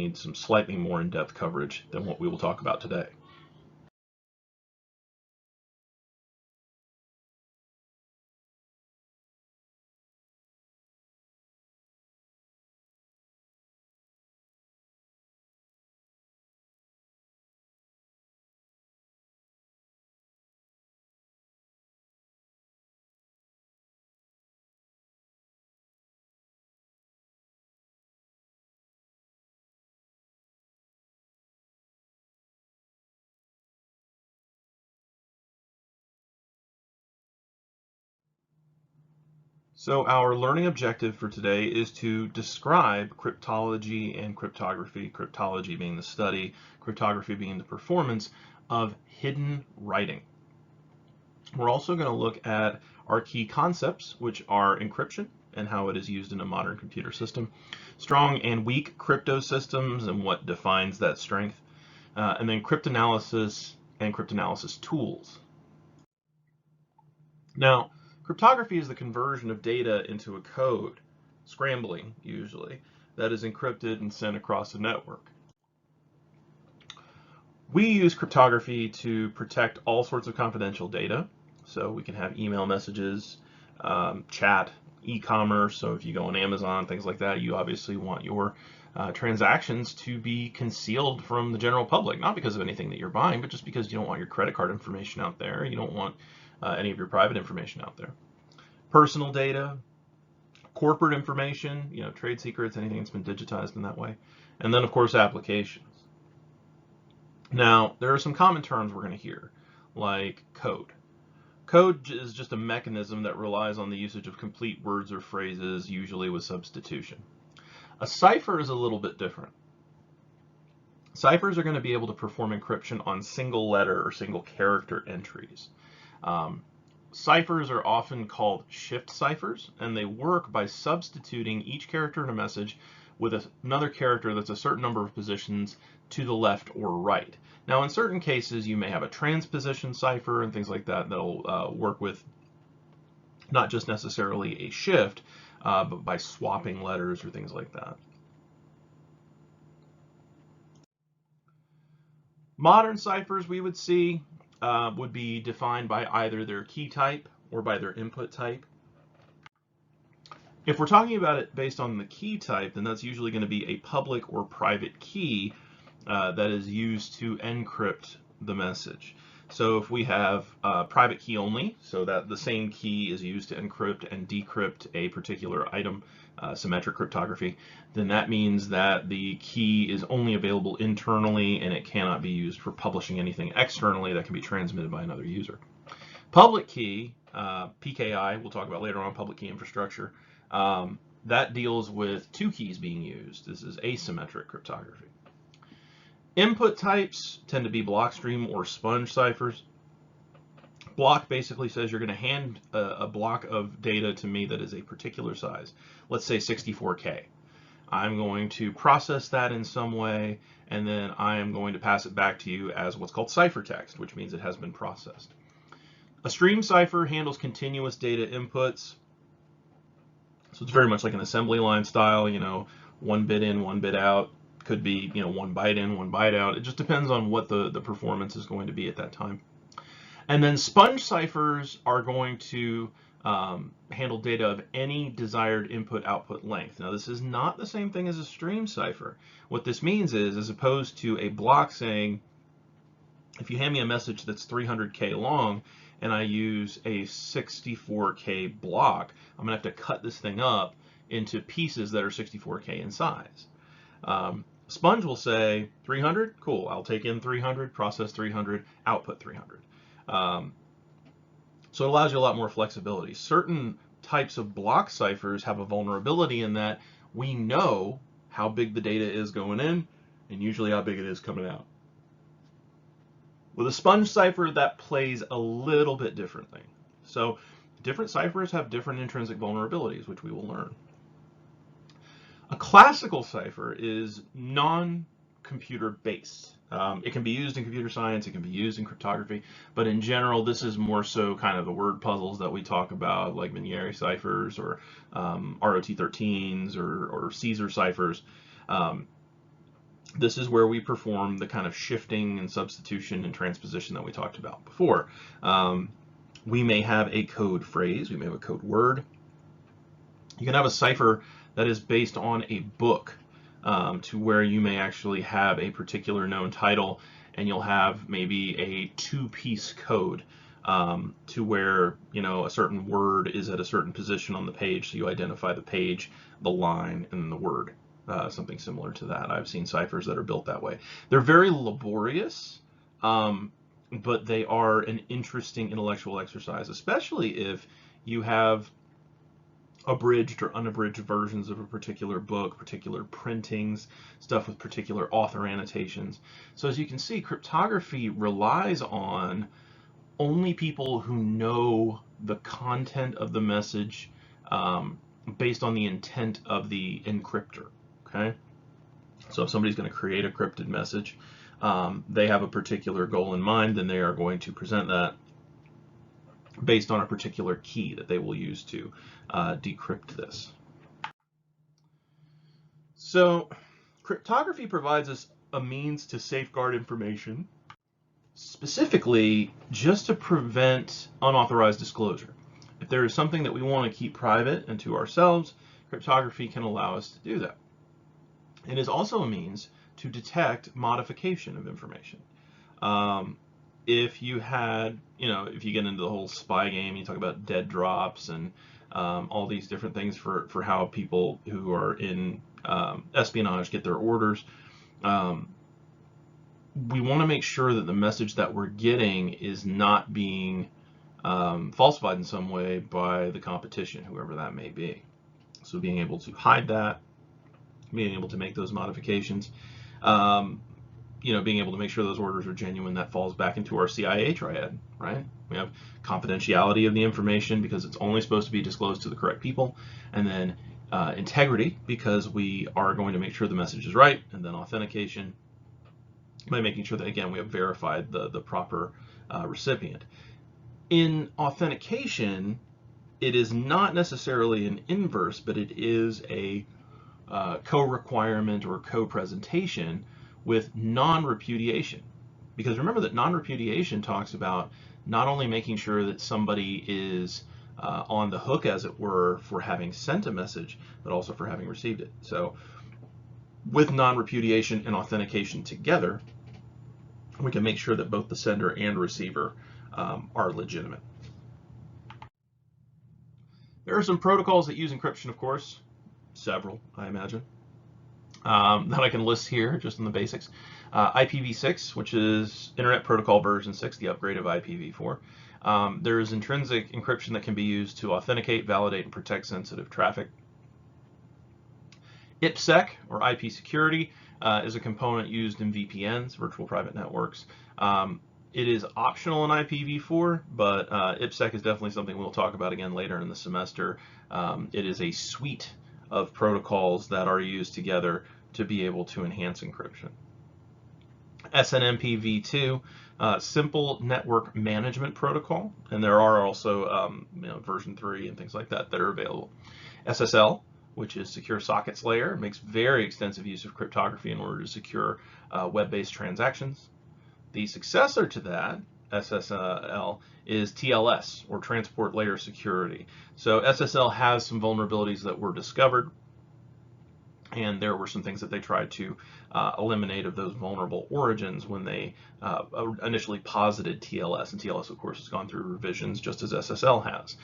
need some slightly more in-depth coverage than what we will talk about today. So our learning objective for today is to describe cryptology and cryptography, cryptology being the study, cryptography being the performance of hidden writing. We're also going to look at our key concepts, which are encryption and how it is used in a modern computer system, strong and weak crypto systems and what defines that strength, and then cryptanalysis and cryptanalysis tools. Now, cryptography is the conversion of data into a code, scrambling usually, that is encrypted and sent across a network. We use cryptography to protect all sorts of confidential data. So we can have email messages, chat, e-commerce. So if you go on Amazon, things like that, you obviously want your transactions to be concealed from the general public, not because of anything that you're buying, but just because you don't want your credit card information out there. You don't want any of your private information out there. Personal data, corporate information, trade secrets, anything that's been digitized in that way. And then, of course, applications. Now, there are some common terms we're going to hear, like code. Code is just a mechanism that relies on the usage of complete words or phrases, usually with substitution. A cipher is a little bit different. Ciphers are going to be able to perform encryption on single letter or single character entries. Ciphers are often called shift ciphers, and they work by substituting each character in a message with another character that's a certain number of positions to the left or right. Now, in certain cases, you may have a transposition cipher and things like that that'll work with not just necessarily a shift, but by swapping letters or things like that. Modern ciphers we would see would be defined by either their key type or by their input type. If we're talking about it based on the key type, then that's usually going to be a public or private key that is used to encrypt the message. So if we have private key only, so that the same key is used to encrypt and decrypt a particular item, symmetric cryptography, then that means that the key is only available internally and it cannot be used for publishing anything externally that can be transmitted by another user. Public key, PKI, we'll talk about later on, public key infrastructure, that deals with two keys being used. This is asymmetric cryptography. Input types tend to be blockstream or sponge ciphers. Block basically says you're going to hand a block of data to me that is a particular size. Let's say 64K. I'm going to process that in some way, and then I am going to pass it back to you as what's called ciphertext, which means it has been processed. A stream cipher handles continuous data inputs. So it's very much like an assembly line style, one bit in, one bit out. Could be, one byte in, one byte out. It just depends on what the performance is going to be at that time. And then sponge ciphers are going to handle data of any desired input-output length. Now, this is not the same thing as a stream cipher. What this means is, as opposed to a block saying, if you hand me a message that's 300K long and I use a 64K block, I'm going to have to cut this thing up into pieces that are 64K in size. Sponge will say 300, cool, I'll take in 300, process 300, output 300. So it allows you a lot more flexibility. Certain types of block ciphers have a vulnerability in that we know how big the data is going in and usually how big it is coming out. With a sponge cipher, that plays a little bit differently. So different ciphers have different intrinsic vulnerabilities, which we will learn. A classical cipher is non-computer based. It can be used in computer science, it can be used in cryptography, but in general, this is more so kind of the word puzzles that we talk about, like Minieri ciphers or ROT13s or Caesar ciphers. This is where we perform the kind of shifting and substitution and transposition that we talked about before. We may have a code phrase, we may have a code word. You can have a cipher that is based on a book, to where you may actually have a particular known title, and you'll have maybe a two-piece code, to where, you know, a certain word is at a certain position on the page, so you identify the page, the line, and the word. Something similar to that. I've seen ciphers that are built that way. They're very laborious, but they are an interesting intellectual exercise, especially if you have abridged or unabridged versions of a particular book, particular printings, stuff with particular author annotations. So as you can see, cryptography relies on only people who know the content of the message, based on the intent of the encryptor. Okay, so if somebody's going to create a encrypted message, they have a particular goal in mind, then they are going to present that based on a particular key that they will use to decrypt this. So cryptography provides us a means to safeguard information, specifically just to prevent unauthorized disclosure. If there is something that we want to keep private and to ourselves, cryptography can allow us to do that. It is also a means to detect modification of information. If you had, you know, if you get into the whole spy game, you talk about dead drops and all these different things for how people who are in espionage get their orders. We want to make sure that the message that we're getting is not being falsified in some way by the competition, whoever that may be. So being able to hide that, being able to make those modifications, you know, being able to make sure those orders are genuine, that falls back into our CIA triad, right? We have confidentiality of the information because it's only supposed to be disclosed to the correct people, and then integrity because we are going to make sure the message is right, and then authentication by making sure that, again, we have verified the proper recipient. In authentication, it is not necessarily an inverse, but it is a co-requirement or co-presentation with non-repudiation. Because remember that non-repudiation talks about not only making sure that somebody is on the hook, as it were, for having sent a message, but also for having received it. So with non-repudiation and authentication together, we can make sure that both the sender and receiver are legitimate. There are some protocols that use encryption, of course. Several, I imagine, that I can list here just in the basics. IPv6, which is Internet Protocol version 6, the upgrade of IPv4. There is intrinsic encryption that can be used to authenticate, validate, and protect sensitive traffic. IPsec, or IP security, is a component used in VPNs, virtual private networks. It is optional in IPv4, but IPsec is definitely something we'll talk about again later in the semester. It is a suite of protocols that are used together to be able to enhance encryption. SNMP v2, simple network management protocol, and there are also version 3 and things like that that are available. SSL, which is secure sockets layer, makes very extensive use of cryptography in order to secure web-based transactions. The successor to that, SSL, is TLS, or transport layer security. So SSL has some vulnerabilities that were discovered, and there were some things that they tried to eliminate of those vulnerable origins when they initially posited TLS, and TLS, of course, has gone through revisions just as SSL has.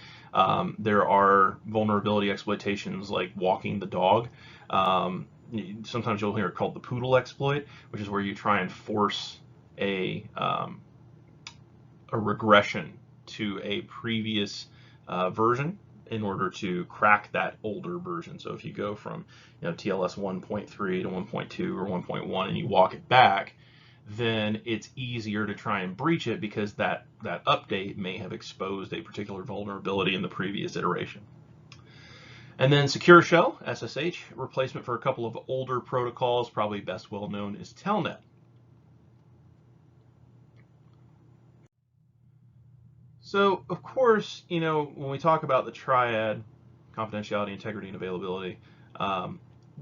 There are vulnerability exploitations like walking the dog. Sometimes you'll hear it called the poodle exploit, which is where you try and force a regression to a previous version in order to crack that older version. So if you go from TLS 1.3 to 1.2 or 1.1 and you walk it back, then it's easier to try and breach it because that update may have exposed a particular vulnerability in the previous iteration. And then Secure Shell, SSH, replacement for a couple of older protocols, probably best well known is Telnet. So, of course, when we talk about the triad, confidentiality, integrity, and availability,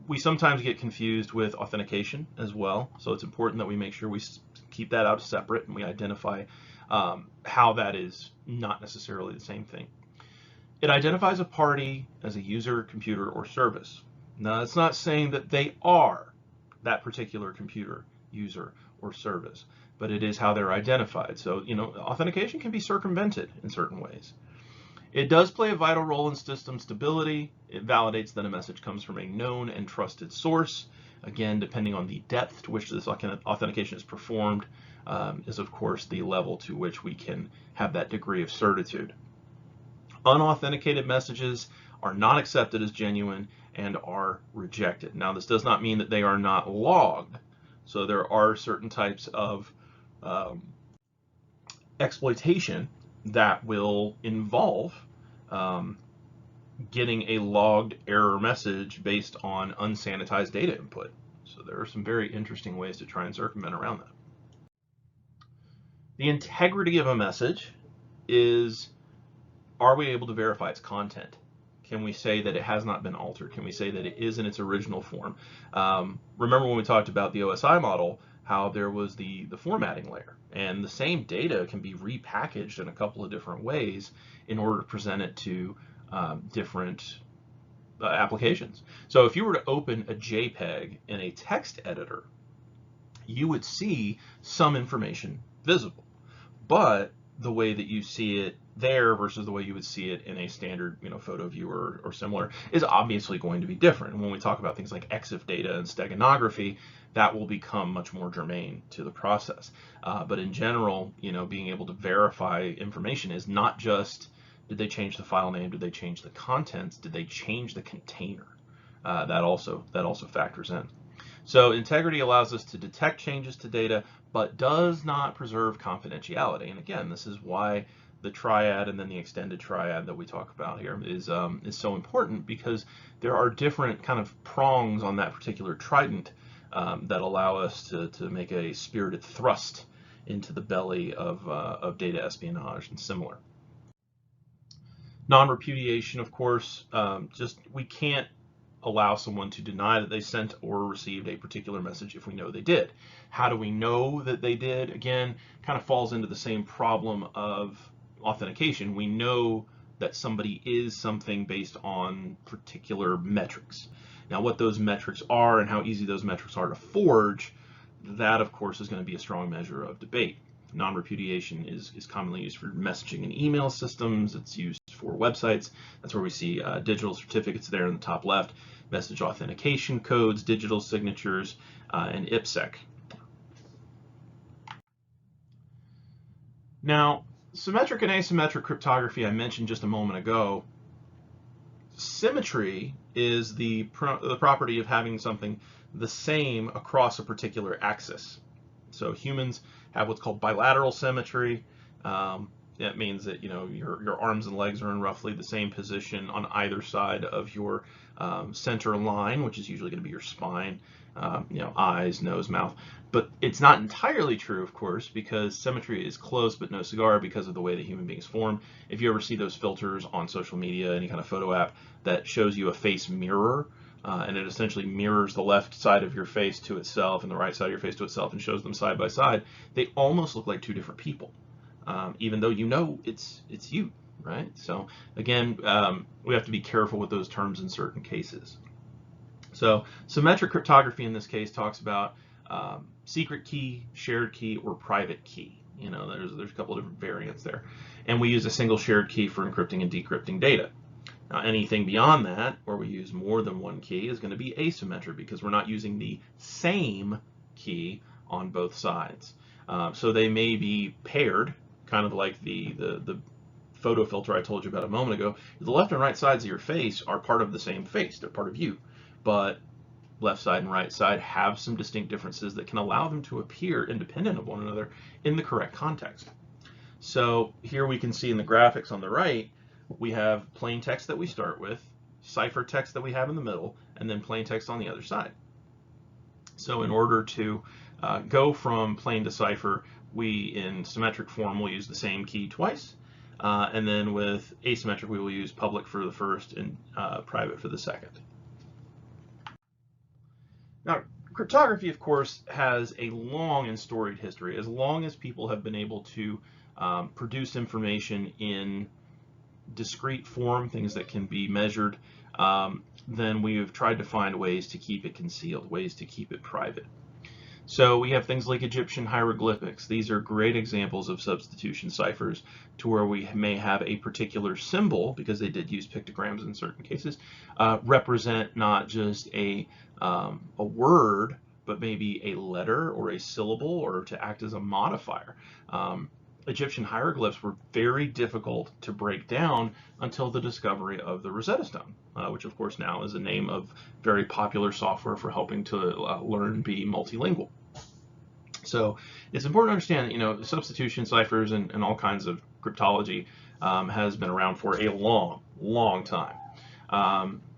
We sometimes get confused with authentication as well, so it's important that we make sure we keep that out separate and we identify how that is not necessarily the same thing. It identifies a party as a user, computer, or service. Now, it's not saying that they are that particular computer, user, or service, but it is how they're identified. So, authentication can be circumvented in certain ways. It does play a vital role in system stability. It validates that a message comes from a known and trusted source. Again, depending on the depth to which this authentication is performed, is of course the level to which we can have that degree of certitude. Unauthenticated messages are not accepted as genuine and are rejected. Now, this does not mean that they are not logged. So there are certain types of exploitation that will involve getting a logged error message based on unsanitized data input. So there are some very interesting ways to try and circumvent around that. The integrity of a message is, are we able to verify its content? Can we say that it has not been altered? Can we say that it is in its original form? Remember when we talked about the OSI model, how there was the formatting layer, and the same data can be repackaged in a couple of different ways in order to present it to different applications. So if you were to open a JPEG in a text editor, you would see some information visible, but the way that you see it there versus the way you would see it in a standard photo viewer or similar is obviously going to be different. And when we talk about things like EXIF data and steganography, that will become much more germane to the process. But in general, being able to verify information is not just, did they change the file name, did they change the contents, did they change the container? That also factors in. So integrity allows us to detect changes to data, but does not preserve confidentiality. And again, this is why the triad and then the extended triad that we talk about here is so important, because there are different kind of prongs on that particular trident that allow us to make a spirited thrust into the belly of data espionage and similar. Non-repudiation, of course, we can't allow someone to deny that they sent or received a particular message if we know they did. How do we know that they did? Again, kind of falls into the same problem of authentication. We know that somebody is something based on particular metrics. Now, what those metrics are and how easy those metrics are to forge, that of course is going to be a strong measure of debate. Non-repudiation is commonly used for messaging and email systems. It's used for websites. That's where we see digital certificates there in the top left, message authentication codes, digital signatures, and IPsec. Now, symmetric and asymmetric cryptography I mentioned just a moment ago. Symmetry is the property of having something the same across a particular axis. So humans have what's called bilateral symmetry. That means that your arms and legs are in roughly the same position on either side of your center line, which is usually going to be your spine, eyes, nose, mouth. But it's not entirely true, of course, because symmetry is close but no cigar because of the way that human beings form. If you ever see those filters on social media, any kind of photo app that shows you a face mirror, and it essentially mirrors the left side of your face to itself and the right side of your face to itself and shows them side by side, they almost look like two different people, even though it's you, right? So again, we have to be careful with those terms in certain cases. So symmetric cryptography in this case talks about secret key, shared key, or private key. There's a couple of different variants there. And we use a single shared key for encrypting and decrypting data. Now, anything beyond that, where we use more than one key, is going to be asymmetric because we're not using the same key on both sides. So they may be paired, kind of like the photo filter I told you about a moment ago. The left and right sides of your face are part of the same face. They're part of you. But left side and right side have some distinct differences that can allow them to appear independent of one another in the correct context. So here we can see in the graphics on the right, we have plain text that we start with, cipher text that we have in the middle, and then plain text on the other side. So in order to go from plain to cipher, we in symmetric form will use the same key twice, and then with asymmetric we will use public for the first and private for the second. Now, cryptography, of course, has a long and storied history. As long as people have been able to produce information in discrete form, things that can be measured, then we have tried to find ways to keep it concealed, ways to keep it private. So we have things like Egyptian hieroglyphics. These are great examples of substitution ciphers, to where we may have a particular symbol, because they did use pictograms in certain cases, represent not just a word, but maybe a letter or a syllable, or to act as a modifier. Egyptian hieroglyphs were very difficult to break down until the discovery of the Rosetta Stone, which of course now is a name of very popular software for helping to learn and be multilingual. So it's important to understand that, substitution ciphers and all kinds of cryptology has been around for a long, long time.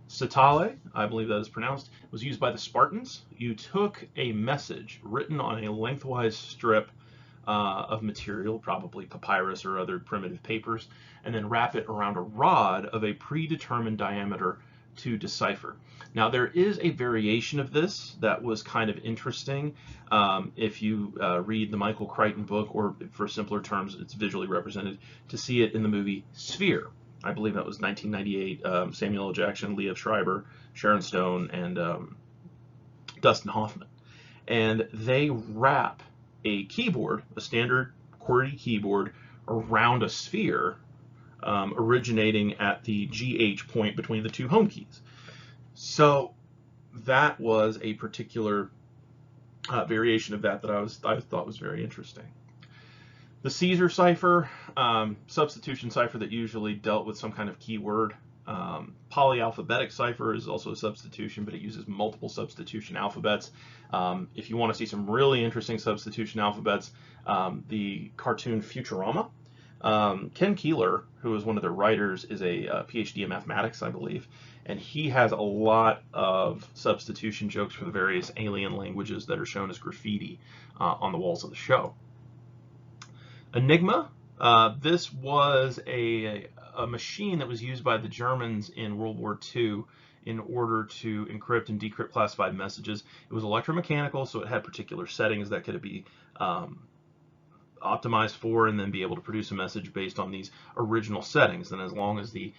Satale, I believe that is pronounced, was used by the Spartans. You took a message written on a lengthwise strip of material, probably papyrus or other primitive papers, and then wrap it around a rod of a predetermined diameter to decipher. Now, there is a variation of this that was kind of interesting. If you read the Michael Crichton book, or for simpler terms, it's visually represented, to see it in the movie Sphere. I believe that was 1998, Samuel L. Jackson, Liev Schreiber, Sharon Stone, and Dustin Hoffman. And they wrap a keyboard, a standard QWERTY keyboard, around a sphere, originating at the GH point between the two home keys. So that was a particular variation of that I thought was very interesting. The Caesar cipher, substitution cipher that usually dealt with some kind of keyword. Polyalphabetic cipher is also a substitution, but it uses multiple substitution alphabets. If you want to see some really interesting substitution alphabets, the cartoon Futurama. Ken Keeler, who is one of the writers, is a PhD in mathematics, I believe, and he has a lot of substitution jokes for the various alien languages that are shown as graffiti on the walls of the show. Enigma, this was a machine that was used by the Germans in World War II in order to encrypt and decrypt classified messages. It was electromechanical, so it had particular settings that could be optimized for, and then be able to produce a message based on these original settings. And as long as the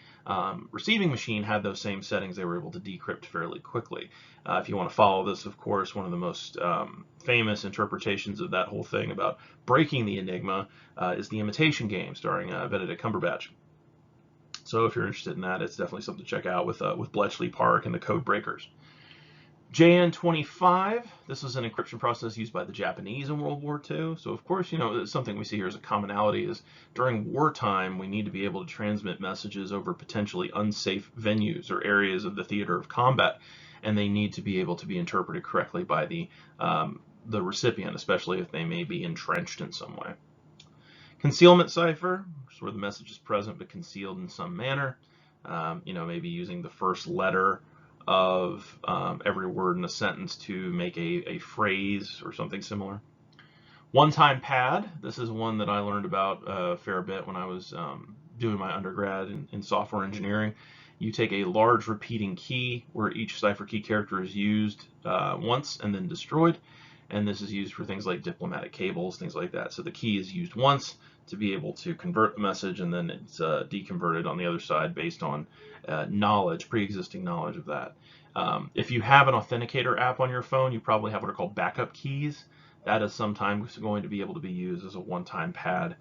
receiving machine had those same settings, they were able to decrypt fairly quickly. If you want to follow this, of course, one of the most famous interpretations of that whole thing about breaking the Enigma is The Imitation Game, starring Benedict Cumberbatch. So if you're interested in that, it's definitely something to check out with Bletchley Park and the Code Breakers. JN25, this was an encryption process used by the Japanese in World War II. So of course, something we see here as a commonality is during wartime, we need to be able to transmit messages over potentially unsafe venues or areas of the theater of combat, and they need to be able to be interpreted correctly by the recipient, especially if they may be entrenched in some way. Concealment cipher, where the message is present but concealed in some manner, maybe using the first letter of every word in a sentence to make a phrase or something similar. One-time pad, this is one that I learned about a fair bit when I was doing my undergrad in software engineering. You take a large repeating key where each cipher key character is used once and then destroyed, and this is used for things like diplomatic cables, things like that. So the key is used once to be able to convert the message, and then it's deconverted on the other side based on knowledge, pre-existing knowledge of that. If you have an authenticator app on your phone, you probably have what are called backup keys. That is sometimes going to be able to be used as a one-time pad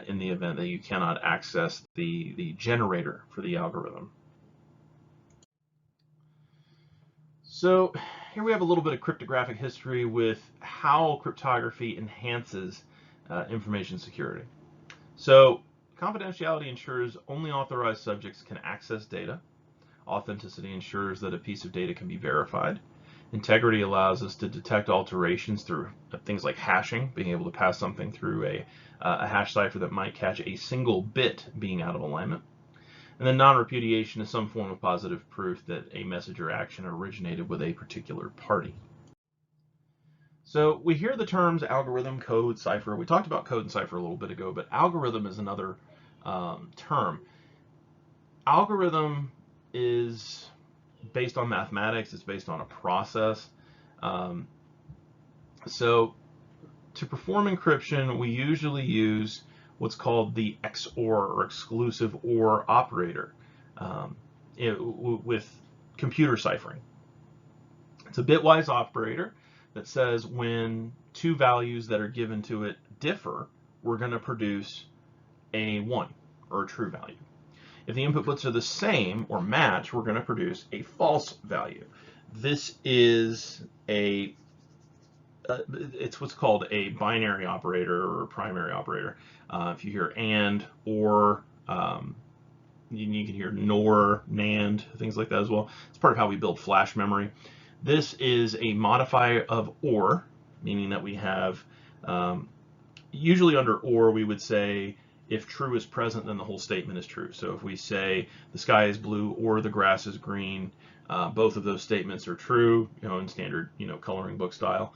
in the event that you cannot access the generator for the algorithm. So here we have a little bit of cryptographic history with how cryptography enhances information security. So confidentiality ensures only authorized subjects can access data. Authenticity ensures that a piece of data can be verified. Integrity allows us to detect alterations through things like hashing, being able to pass something through a hash cipher that might catch a single bit being out of alignment. And then non-repudiation is some form of positive proof that a message or action originated with a particular party. So we hear the terms algorithm, code, cipher. We talked about code and cipher a little bit ago, but algorithm is another term. Algorithm is based on mathematics. It's based on a process. Um, so to perform encryption, we usually use what's called the XOR or exclusive OR operator with computer ciphering. It's a bitwise operator that says when two values that are given to it differ, we're going to produce a 1 or a true value. If the input bits are the same or match, we're going to produce a false value. This is it's what's called a binary operator or a primary operator. If you hear and, or, you can hear nor, NAND, things like that as well. It's part of how we build flash memory. This is a modifier of or, meaning that we have, usually under or we would say if true is present, then the whole statement is true. So if we say the sky is blue or the grass is green, both of those statements are true, in standard, coloring book style.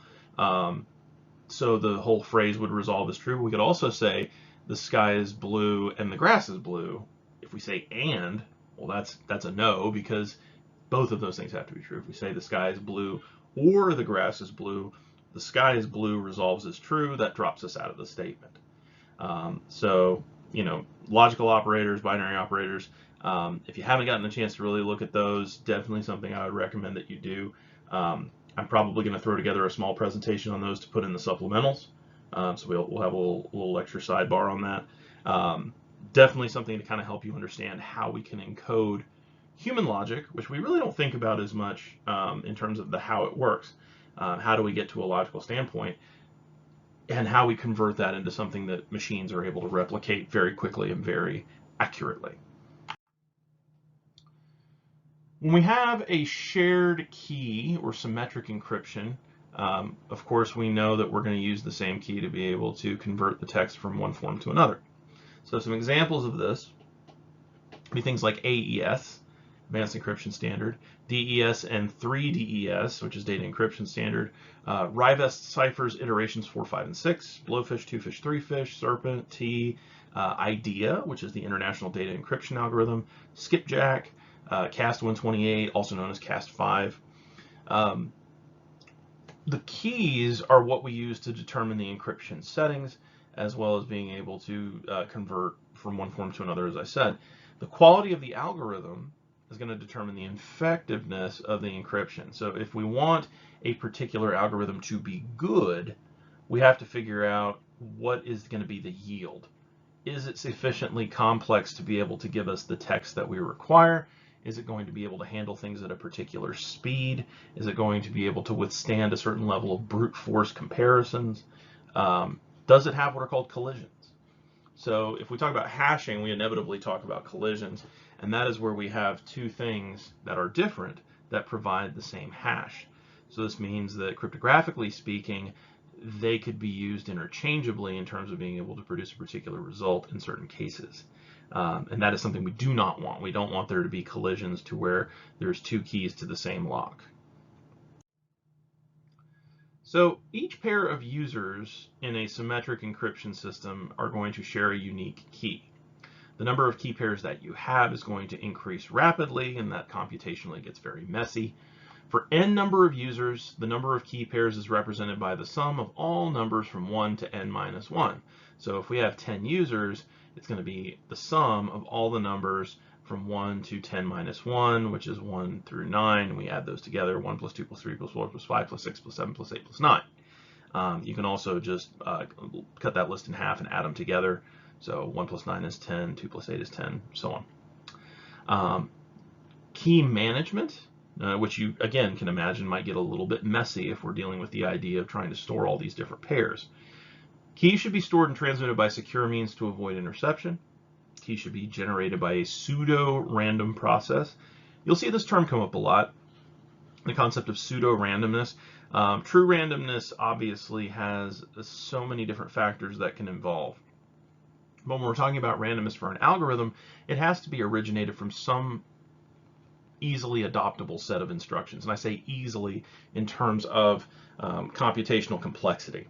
So the whole phrase would resolve as true. We could also say the sky is blue and the grass is blue. If we say and, well, that's a no, because both of those things have to be true. If we say the sky is blue or the grass is blue, the sky is blue resolves as true. That drops us out of the statement. So, logical operators, binary operators, if you haven't gotten a chance to really look at those, definitely something I would recommend that you do. I'm probably going to throw together a small presentation on those to put in the supplementals. So we'll have a little extra sidebar on that. Definitely something to kind of help you understand how we can encode human logic, which we really don't think about as much in terms of how it works. How do we get to a logical standpoint, and how we convert that into something that machines are able to replicate very quickly and very accurately. When we have a shared key or symmetric encryption, of course we know that we're going to use the same key to be able to convert the text from one form to another. So some examples of this would be things like AES, Advanced Encryption Standard, DES and 3DES, which is Data Encryption Standard, Rivest ciphers iterations 4, 5, and 6, Blowfish, Twofish, Threefish, Serpent, T, IDEA, which is the International Data Encryption Algorithm, Skipjack, CAST 128, also known as CAST 5. The keys are what we use to determine the encryption settings, as well as being able to convert from one form to another, as I said. The quality of the algorithm is going to determine the effectiveness of the encryption. So if we want a particular algorithm to be good, we have to figure out what is going to be the yield. Is it sufficiently complex to be able to give us the text that we require? Is it going to be able to handle things at a particular speed? Is it going to be able to withstand a certain level of brute force comparisons? Does it have what are called collisions? So if we talk about hashing, we inevitably talk about collisions, and that is where we have two things that are different that provide the same hash. So this means that cryptographically speaking, they could be used interchangeably in terms of being able to produce a particular result in certain cases. And that is something we do not want. We don't want there to be collisions to where there's two keys to the same lock. So each pair of users in a symmetric encryption system are going to share a unique key. The number of key pairs that you have is going to increase rapidly, and that computationally gets very messy. For n number of users, the number of key pairs is represented by the sum of all numbers from 1 to n minus 1. So if we have 10 users, it's going to be the sum of all the numbers from 1 to 10 minus 1, which is 1 through 9, and we add those together, 1 plus 2 plus 3 plus 4 plus 5 plus 6 plus 7 plus 8 plus 9. You can also just cut that list in half and add them together. So 1 plus 9 is 10, 2 plus 8 is 10, so on. Key management, which you, again, can imagine might get a little bit messy if we're dealing with the idea of trying to store all these different pairs. Keys should be stored and transmitted by secure means to avoid interception. Keys should be generated by a pseudo-random process. You'll see this term come up a lot, the concept of pseudo-randomness. True randomness obviously has so many different factors that can involve. But when we're talking about randomness for an algorithm, it has to be originated from some easily adoptable set of instructions. And I say easily in terms of computational complexity.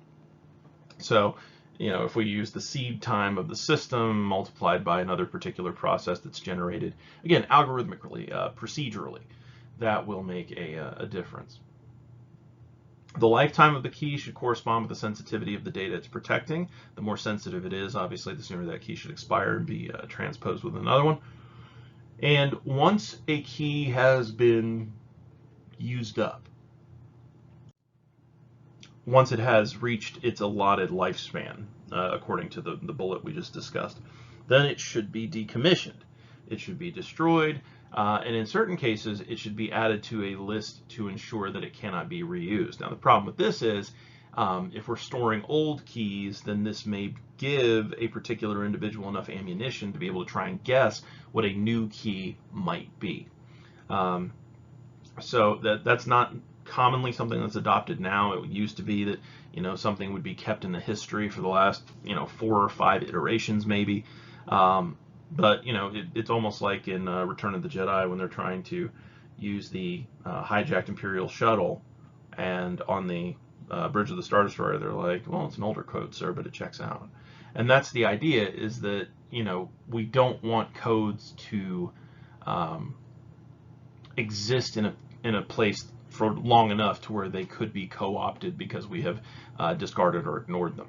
So, if we use the seed time of the system multiplied by another particular process that's generated, again, algorithmically, procedurally, that will make a difference. The lifetime of the key should correspond with the sensitivity of the data it's protecting. The more sensitive it is, obviously, the sooner that key should expire and be transposed with another one. And once a key has been used up, once it has reached its allotted lifespan, according to the bullet we just discussed, then it should be decommissioned. It should be destroyed, and in certain cases, it should be added to a list to ensure that it cannot be reused. Now, the problem with this is, if we're storing old keys, then this may give a particular individual enough ammunition to be able to try and guess what a new key might be. So that's not commonly something that's adopted now. It used to be that, something would be kept in the history for the last, 4 or 5 iterations maybe. But it's almost like in Return of the Jedi when they're trying to use the hijacked Imperial shuttle, and on the bridge of the Star Destroyer, they're like, well, it's an older code, sir, but it checks out. And that's the idea, is that, we don't want codes to exist in a place for long enough to where they could be co-opted because we have discarded or ignored them.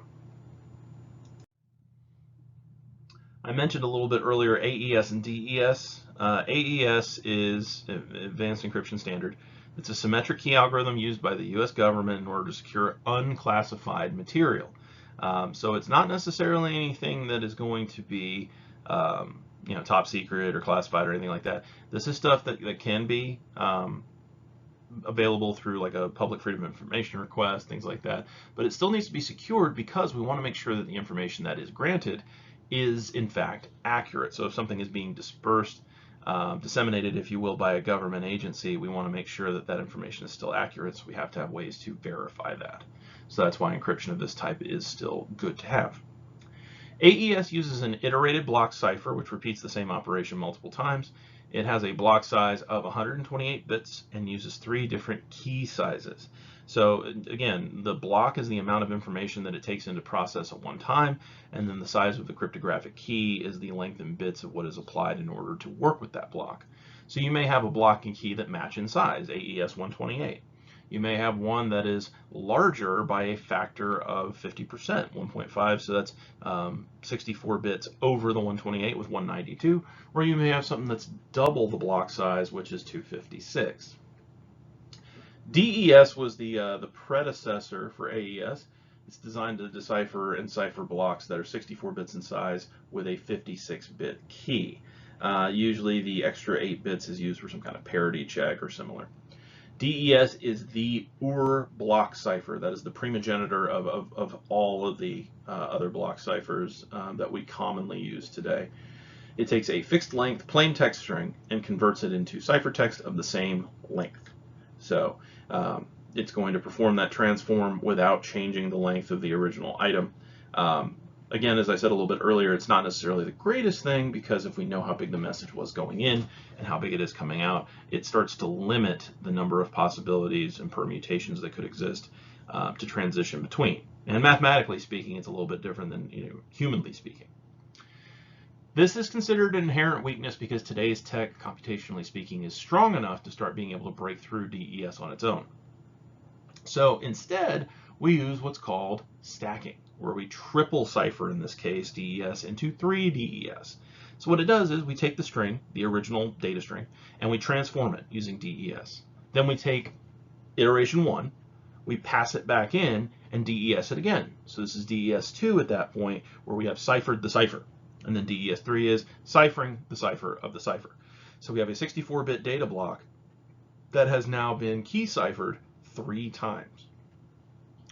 I mentioned a little bit earlier AES and DES. AES is Advanced Encryption Standard. It's a symmetric key algorithm used by the US government in order to secure unclassified material. So it's not necessarily anything that is going to be top secret or classified or anything like that. This is stuff that can be available through like a public freedom of information request, things like that. But it still needs to be secured because we want to make sure that the information that is granted is in fact accurate. So if something is being disseminated, if you will, by a government agency, we want to make sure that that information is still accurate. So we have to have ways to verify that. So that's why encryption of this type is still good to have. AES uses an iterated block cipher, which repeats the same operation multiple times. It has a block size of 128 bits and uses 3 different key sizes. So again, the block is the amount of information that it takes into process at one time, and then the size of the cryptographic key is the length in bits of what is applied in order to work with that block. So you may have a block and key that match in size, AES 128. You may have one that is larger by a factor of 50%, 1.5, so that's 64 bits over the 128 with 192, or you may have something that's double the block size, which is 256. DES was the predecessor for AES. It's designed to decipher and cipher blocks that are 64 bits in size with a 56-bit key. Usually the extra 8 bits is used for some kind of parity check or similar. DES is the Ur block cipher. That is the primogenitor of all of the other block ciphers that we commonly use today. It takes a fixed length plain text string and converts it into ciphertext of the same length. So it's going to perform that transform without changing the length of the original item. Again, as I said a little bit earlier, it's not necessarily the greatest thing, because if we know how big the message was going in and how big it is coming out, it starts to limit the number of possibilities and permutations that could exist to transition between. And mathematically speaking, it's a little bit different than humanly speaking. This is considered an inherent weakness because today's tech, computationally speaking, is strong enough to start being able to break through DES on its own. So instead, we use what's called stacking, where we triple cipher, in this case, DES into 3 DES. So what it does is we take the string, the original data string, and we transform it using DES. Then we take iteration 1, we pass it back in, and DES it again. So this is DES2 at that point, where we have ciphered the cipher. And then DES3 is ciphering the cipher of the cipher. So we have a 64-bit data block that has now been key ciphered 3 times.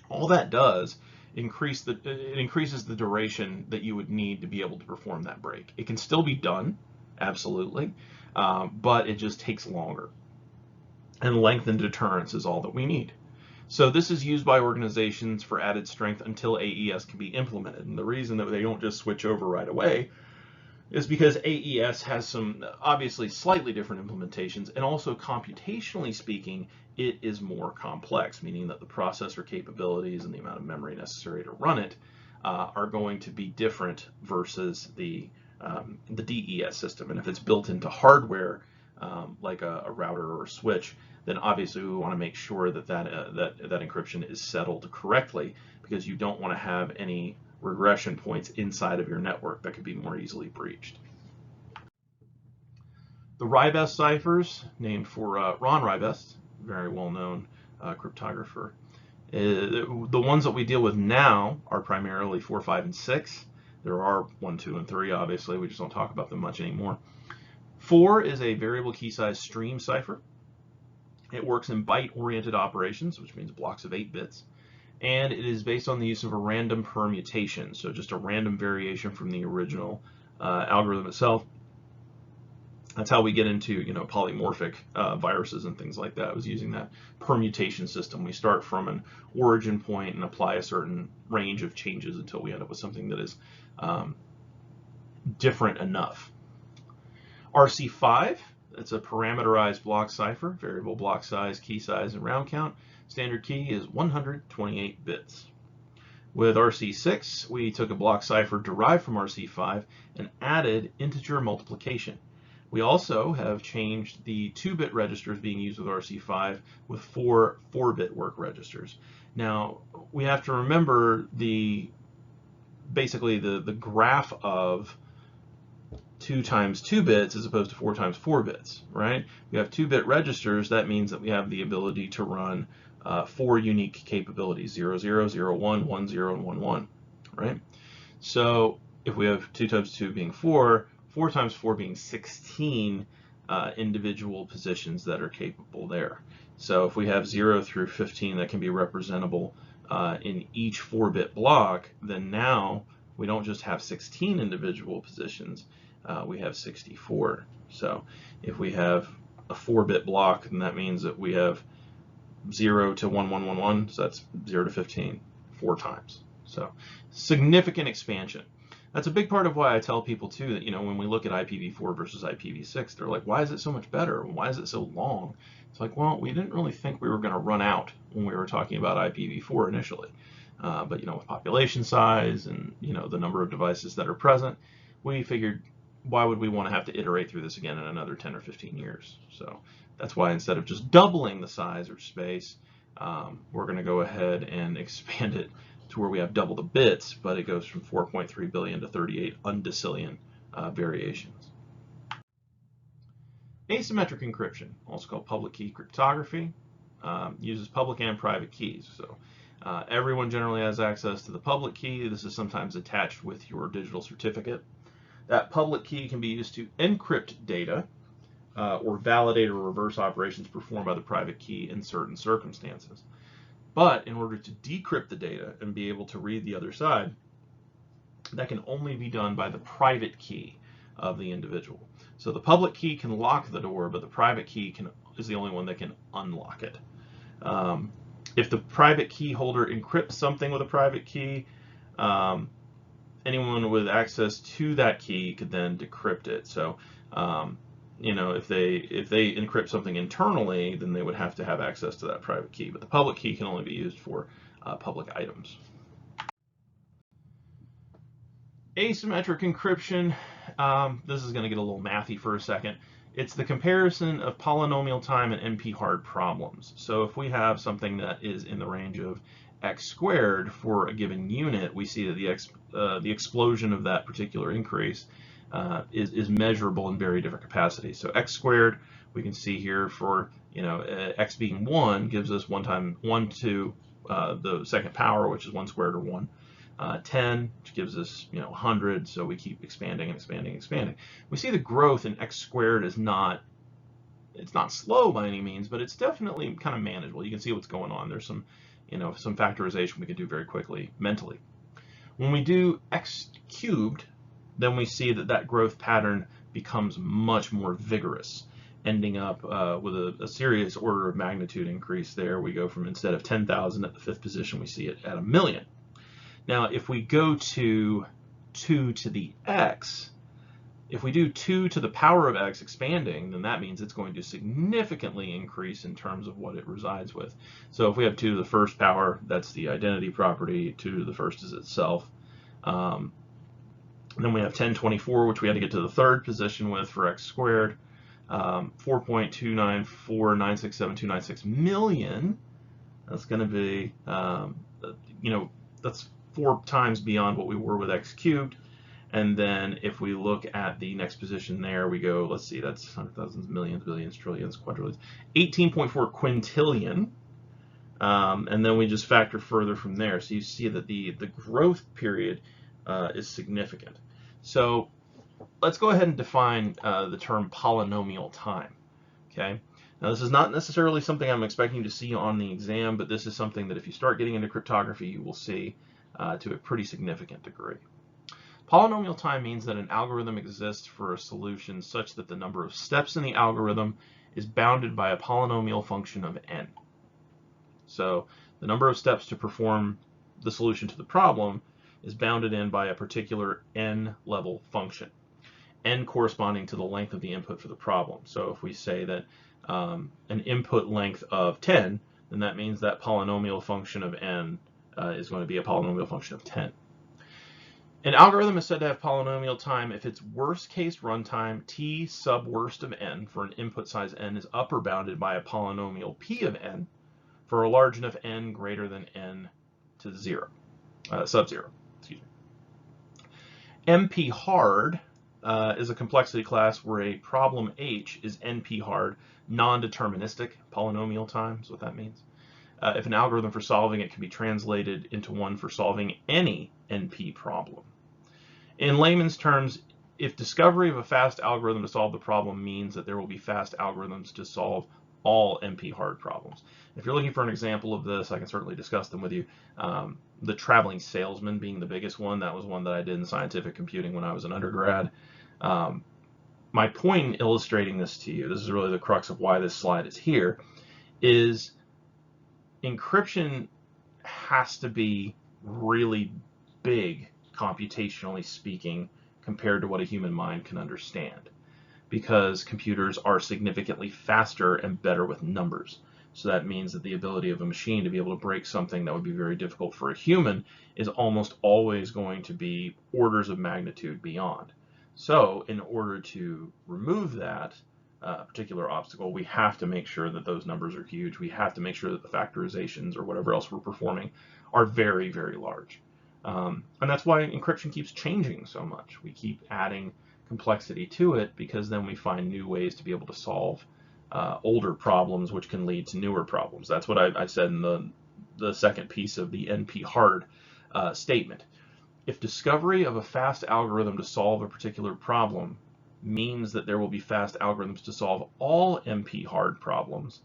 All that does increases the duration that you would need to be able to perform that break. It can still be done, absolutely, but it just takes longer. And length and deterrence is all that we need. So this is used by organizations for added strength until AES can be implemented. And the reason that they don't just switch over right away is because AES has some obviously slightly different implementations, and also computationally speaking, it is more complex, meaning that the processor capabilities and the amount of memory necessary to run it are going to be different versus the DES system. And if it's built into hardware, like a router or a switch, then obviously we want to make sure that that encryption is settled correctly, because you don't want to have any regression points inside of your network that could be more easily breached. The Ribest ciphers, named for Ron Ribest, very well-known cryptographer. The ones that we deal with now are primarily 4, 5, and 6. There are 1, 2, and 3, obviously. We just don't talk about them much anymore. 4 is a variable key size stream cipher. It works in byte-oriented operations, which means blocks of 8 bits. And it is based on the use of a random permutation, so just a random variation from the original algorithm itself. That's how we get into, polymorphic viruses and things like that. It was using that permutation system. We start from an origin point and apply a certain range of changes until we end up with something that is different enough. RC5, it's a parameterized block cipher, variable block size, key size, and round count. Standard key is 128 bits. With RC6, we took a block cipher derived from RC5 and added integer multiplication. We also have changed the 2-bit registers being used with RC5 with 4 4-bit work registers. Now, we have to remember basically the graph of 2 times 2 bits as opposed to 4 times 4 bits, right? We have 2-bit registers. That means that we have the ability to run 4 unique capabilities, 0, 0, 0, 1, 1, 0, and 1, 1, right? So if we have 2 times 2 being 4, 4 times 4 being 16 individual positions that are capable there. So if we have 0 through 15 that can be representable in each 4-bit block, then now we don't just have 16 individual positions, we have 64. So if we have a 4-bit block, then that means that we have 0 to 1, 1, 1, 1, so that's 0 to 15 4 times. So significant expansion. That's a big part of why I tell people too that, when we look at IPv4 versus IPv6, they're like, why is it so much better? Why is it so long? It's like, well, we didn't really think we were going to run out when we were talking about IPv4 initially. But, with population size and, the number of devices that are present, we figured, why would we want to have to iterate through this again in another 10 or 15 years? So that's why instead of just doubling the size or space, we're going to go ahead and expand it to where we have double the bits, but it goes from 4.3 billion to 38 undecillion variations. Asymmetric encryption, also called public key cryptography, uses public and private keys. So everyone generally has access to the public key. This is sometimes attached with your digital certificate. That public key can be used to encrypt data or validate or reverse operations performed by the private key in certain circumstances. But in order to decrypt the data and be able to read the other side, that can only be done by the private key of the individual. So the public key can lock the door, but the private key is the only one that can unlock it. If the private key holder encrypts something with a private key, anyone with access to that key could then decrypt it. So if they encrypt something internally, then they would have to have access to that private key. But the public key can only be used for public items. Asymmetric encryption, this is going to get a little mathy for a second. It's the comparison of polynomial time and NP-hard problems. So if we have something that is in the range of x squared for a given unit, we see that the explosion of that particular increase is measurable in very different capacities. So x squared, we can see here for x being 1 gives us 1 to the second power, which is 1 squared or 1. 10, which gives us 100, so we keep expanding and expanding and expanding. We see the growth in x squared is it's not slow by any means, but it's definitely kind of manageable. You can see what's going on. There's some factorization we can do very quickly mentally. When we do x cubed, then we see that growth pattern becomes much more vigorous, ending up with a serious order of magnitude increase there. We go from, instead of 10,000 at the 5th position, we see it at 1 million. Now, if we go to 2 to the x, if we do 2 to the power of x expanding, then that means it's going to significantly increase in terms of what it resides with. So if we have 2 to the first power, that's the identity property. 2 to the first is itself. Then we have 1024, which we had to get to the 3rd position with for x squared. 4.294967296 million. That's going to be, that's 4 times beyond what we were with x cubed. And then if we look at the next position there, we go, let's see, that's hundreds, thousands, millions, billions, trillions, quadrillions, 18.4 quintillion. And then we just factor further from there. So you see that the growth period is significant. So let's go ahead and define the term polynomial time. Okay. Now this is not necessarily something I'm expecting to see on the exam, but this is something that if you start getting into cryptography, you will see to a pretty significant degree. Polynomial time means that an algorithm exists for a solution such that the number of steps in the algorithm is bounded by a polynomial function of n. So the number of steps to perform the solution to the problem is bounded in by a particular n-level function, n corresponding to the length of the input for the problem. So if we say that an input length of 10, then that means that polynomial function of n is going to be a polynomial function of 10. An algorithm is said to have polynomial time if its worst case runtime t sub worst of n for an input size n is upper bounded by a polynomial p of n for a large enough n greater than n to 0, sub-0. Excuse me. NP hard is a complexity class where a problem h is NP hard, non-deterministic polynomial time is what that means. If an algorithm for solving it can be translated into one for solving any NP problem. In layman's terms, if discovery of a fast algorithm to solve the problem means that there will be fast algorithms to solve all NP hard problems. If you're looking for an example of this, I can certainly discuss them with you. The traveling salesman being the biggest one, that was one that I did in scientific computing when I was an undergrad. My point in illustrating this to you, this is really the crux of why this slide is here, is encryption has to be really big, computationally speaking, compared to what a human mind can understand, because computers are significantly faster and better with numbers. So that means that the ability of a machine to be able to break something that would be very difficult for a human is almost always going to be orders of magnitude beyond. So in order to remove that particular obstacle, we have to make sure that those numbers are huge. We have to make sure that the factorizations or whatever else we're performing are very, very large. And that's why encryption keeps changing so much. We keep adding complexity to it because then we find new ways to be able to solve older problems, which can lead to newer problems. That's what I said in the second piece of the NP hard statement. If discovery of a fast algorithm to solve a particular problem means that there will be fast algorithms to solve all NP hard problems,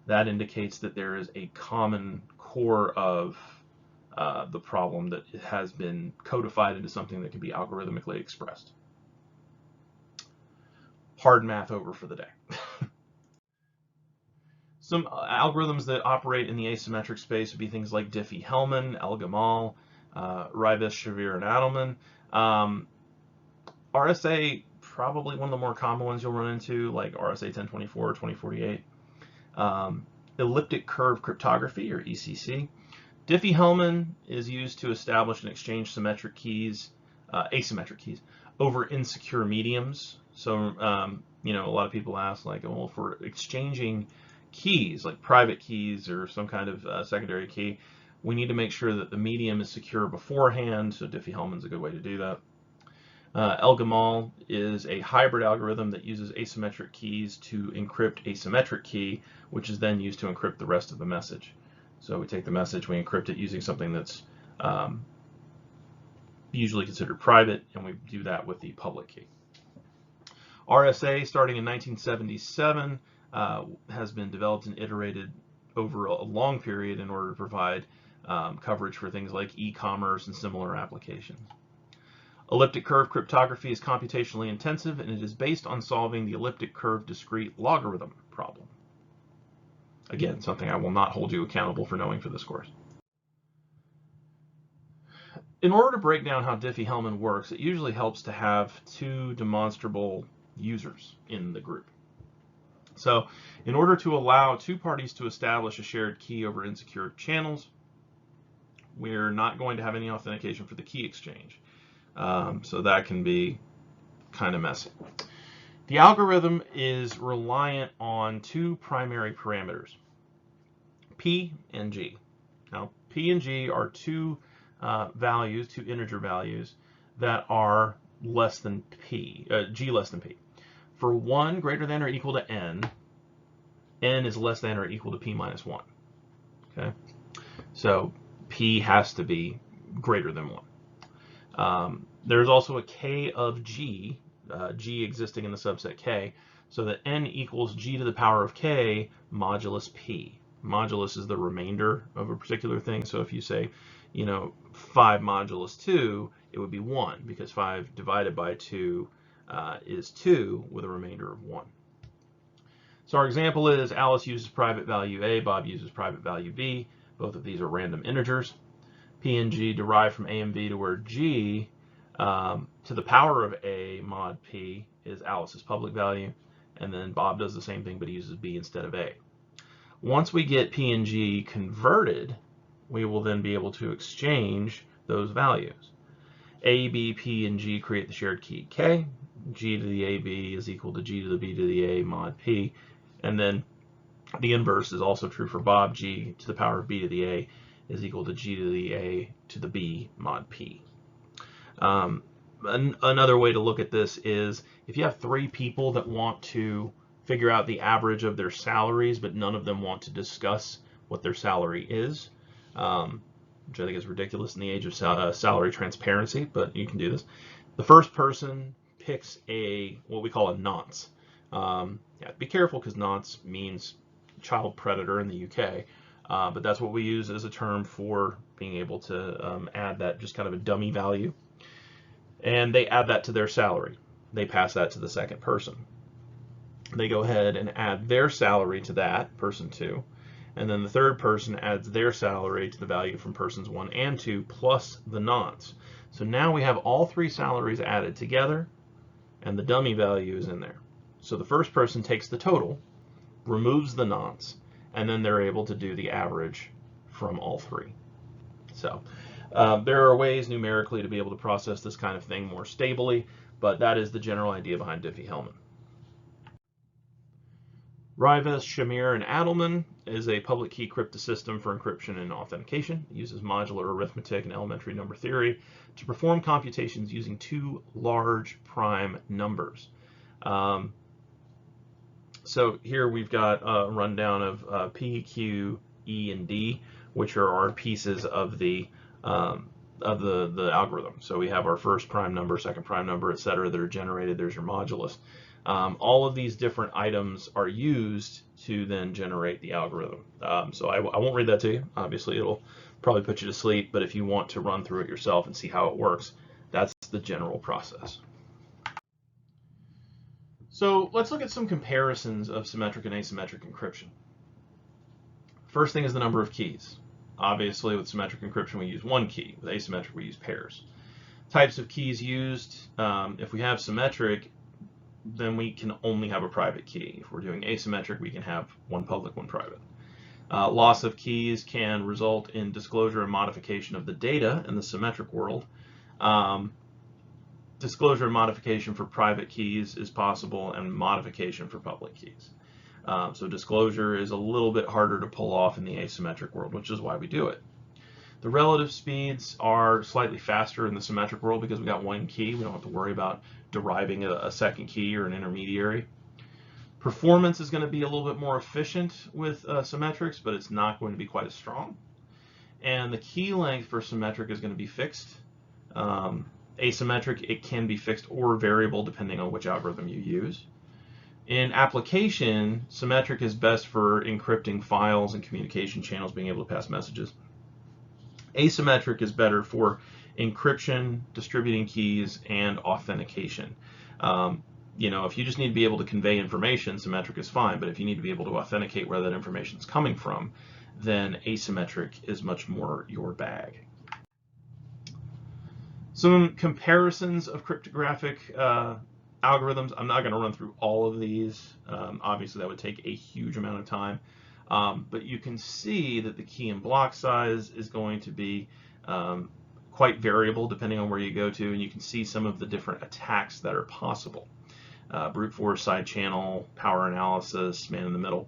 that indicates that there is a common core of the problem that has been codified into something that can be algorithmically expressed. Hard math over for the day. Some algorithms that operate in the asymmetric space would be things like Diffie-Hellman, El-Gamal, Ribas, Shavir, and Adelman. RSA, probably one of the more common ones you'll run into, like RSA 1024 or 2048. Elliptic curve cryptography, or ECC. Diffie-Hellman is used to establish and exchange symmetric keys, asymmetric keys, over insecure mediums. So, a lot of people ask, like, well, for exchanging keys, like private keys or some kind of secondary key, we need to make sure that the medium is secure beforehand. So Diffie-Hellman's a good way to do that. El-Gamal is a hybrid algorithm that uses asymmetric keys to encrypt a symmetric key, which is then used to encrypt the rest of the message. So we take the message, we encrypt it using something that's usually considered private, and we do that with the public key. RSA, starting in 1977, has been developed and iterated over a long period in order to provide coverage for things like e-commerce and similar applications. Elliptic curve cryptography is computationally intensive, and it is based on solving the elliptic curve discrete logarithm problem. Again, something I will not hold you accountable for knowing for this course. In order to break down how Diffie-Hellman works, it usually helps to have two demonstrable users in the group. So in order to allow two parties to establish a shared key over insecure channels, we're not going to have any authentication for the key exchange. So that can be kind of messy. The algorithm is reliant on two primary parameters, P and G. Now, P and G are two values, two integer values that are less than P, G less than P. For 1 greater than or equal to n is less than or equal to P minus 1. Okay, so P has to be greater than 1. There's also a K of G, G existing in the subset K, so that n equals G to the power of K modulus P. Modulus is the remainder of a particular thing, so if you say, 5 modulus 2, it would be 1, because 5 divided by 2 is 2 with a remainder of 1. So our example is Alice uses private value A, Bob uses private value B. Both of these are random integers. P and G derive from A and B, to where G to the power of A mod P is Alice's public value, and then Bob does the same thing, but he uses B instead of A. Once we get P and G converted, we will then be able to exchange those values. A, B, P, and G create the shared key K. G to the AB is equal to G to the B to the A mod P. And then the inverse is also true for Bob. G to the power of B to the A is equal to G to the A to the B mod P. Another way to look at this is if you have 3 people that want to figure out the average of their salaries, but none of them want to discuss what their salary is, which I think is ridiculous in the age of salary transparency, but you can do this. The first person picks what we call a nonce. Be careful, because nonce means child predator in the UK, but that's what we use as a term for being able to add that, just kind of a dummy value. And they add that to their salary. They pass that to the second person. They go ahead and add their salary to that, person 2, and then the third person adds their salary to the value from persons 1 and 2 plus the nonce. So now we have all 3 salaries added together, and the dummy value is in there. So the first person takes the total, removes the nonce, and then they're able to do the average from all 3. So there are ways numerically to be able to process this kind of thing more stably, but that is the general idea behind Diffie-Hellman. Rivest, Shamir, and Adelman is a public key cryptosystem for encryption and authentication. It uses modular arithmetic and elementary number theory to perform computations using 2 large prime numbers. So here we've got a rundown of P, Q, E, and D, which are our pieces of the algorithm. So we have our first prime number, second prime number, etc., that are generated. There's your modulus. All of these different items are used to then generate the algorithm. So I won't read that to you. Obviously, it'll probably put you to sleep, but if you want to run through it yourself and see how it works, that's the general process. So let's look at some comparisons of symmetric and asymmetric encryption. First thing is the number of keys. Obviously, with symmetric encryption, we use 1 key. With asymmetric, we use pairs. Types of keys used. If we have symmetric, then we can only have a private key. If we're doing asymmetric, we can have 1 public, 1 private. Loss of keys can result in disclosure and modification of the data in the symmetric world. Disclosure and modification for private keys is possible, and modification for public keys. So disclosure is a little bit harder to pull off in the asymmetric world, which is why we do it. The relative speeds are slightly faster in the symmetric world because we got 1 key. We don't have to worry about deriving a second key or an intermediary. Performance is going to be a little bit more efficient with symmetrics, but it's not going to be quite as strong. And the key length for symmetric is going to be fixed. Asymmetric, it can be fixed or variable depending on which algorithm you use. In application, symmetric is best for encrypting files and communication channels, being able to pass messages. Asymmetric is better for encryption, distributing keys, and authentication. If you just need to be able to convey information, symmetric is fine, but if you need to be able to authenticate where that information is coming from, then asymmetric is much more your bag. Some comparisons of cryptographic algorithms. I'm not going to run through all of these. Obviously, that would take a huge amount of time. But you can see that the key and block size is going to be quite variable depending on where you go to, and you can see some of the different attacks that are possible. brute force, side channel, power analysis, man in the middle.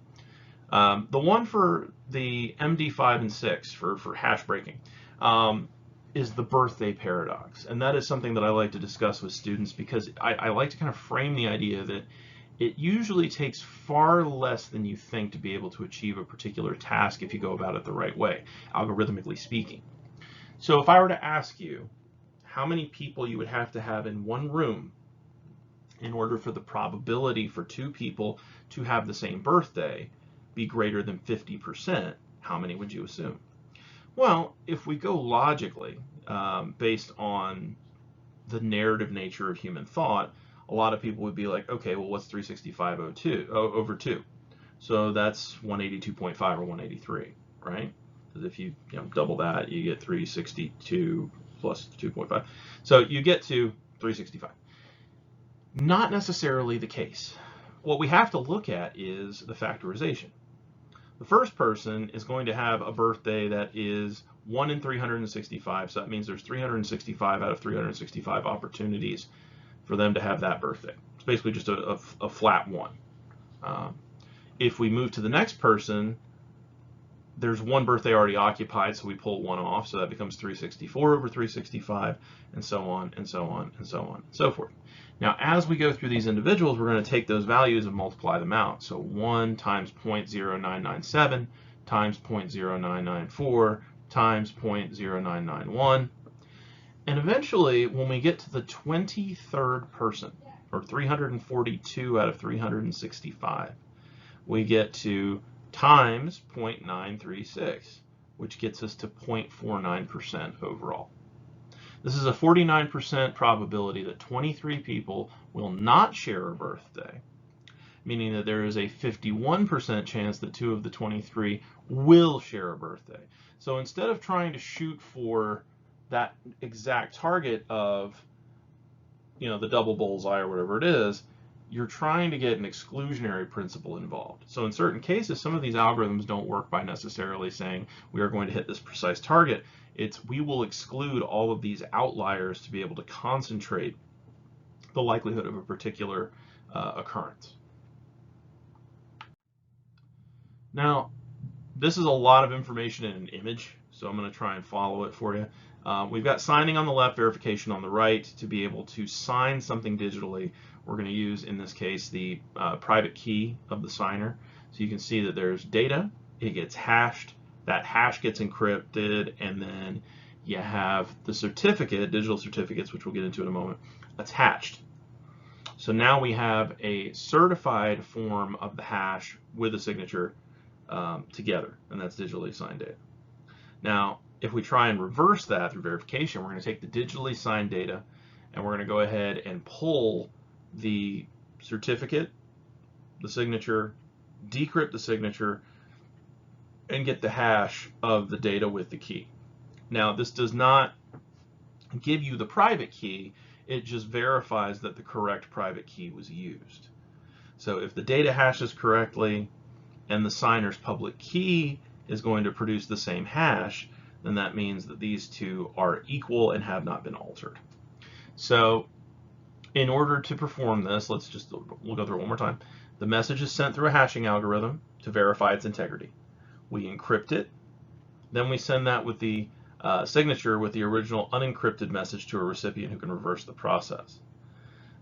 The one for the MD5 and 6 for hash breaking is the birthday paradox. And that is something that I like to discuss with students because I like to kind of frame the idea that it usually takes far less than you think to be able to achieve a particular task if you go about it the right way, algorithmically speaking. So if I were to ask you how many people you would have to have in one room in order for the probability for two people to have the same birthday be greater than 50%, how many would you assume? Well, if we go logically, based on the narrative nature of human thought, a lot of people would be like, okay, well, what's 365 over 2? So that's 182.5 or 183, right? Because if you double that, you get 362 plus 2.5. So you get to 365. Not necessarily the case. What we have to look at is the factorization. The first person is going to have a birthday that is 1 in 365, so that means there's 365 out of 365 opportunities for them to have that birthday. It's basically just a flat 1. If we move to the next person, there's one birthday already occupied, so we pull 1 off, so that becomes 364 over 365, and so on, and so on, and so on, and so forth. Now, as we go through these individuals, we're going to take those values and multiply them out. So 1 times 0.0997 times 0.0994 times 0.0991. And eventually, when we get to the 23rd person, or 342 out of 365, we get to times 0.936, which gets us to 0.49% overall. This is a 49% probability that 23 people will not share a birthday, meaning that there is a 51% chance that 2 of the 23 will share a birthday. So instead of trying to shoot for that exact target of, the double bullseye or whatever it is, you're trying to get an exclusionary principle involved. So in certain cases, some of these algorithms don't work by necessarily saying we are going to hit this precise target. It's we will exclude all of these outliers to be able to concentrate the likelihood of a particular occurrence. Now, this is a lot of information in an image, so I'm going to try and follow it for you. We've got signing on the left, verification on the right. To be able to sign something digitally, we're going to use, in this case, the private key of the signer. So you can see that there's data, it gets hashed, that hash gets encrypted, and then you have the certificate, digital certificates, which we'll get into in a moment, attached. So now we have a certified form of the hash with a signature together, and that's digitally signed data. Now, if we try and reverse that through verification, we're going to take the digitally signed data, and we're going to go ahead and pull the certificate, the signature, decrypt the signature, and get the hash of the data with the key. Now, this does not give you the private key, it just verifies that the correct private key was used. So if the data hashes correctly and the signer's public key is going to produce the same hash, then that means that these two are equal and have not been altered. So in order to perform this, we'll go through it one more time. The message is sent through a hashing algorithm to verify its integrity. We encrypt it, then we send that with the signature with the original unencrypted message to a recipient who can reverse the process.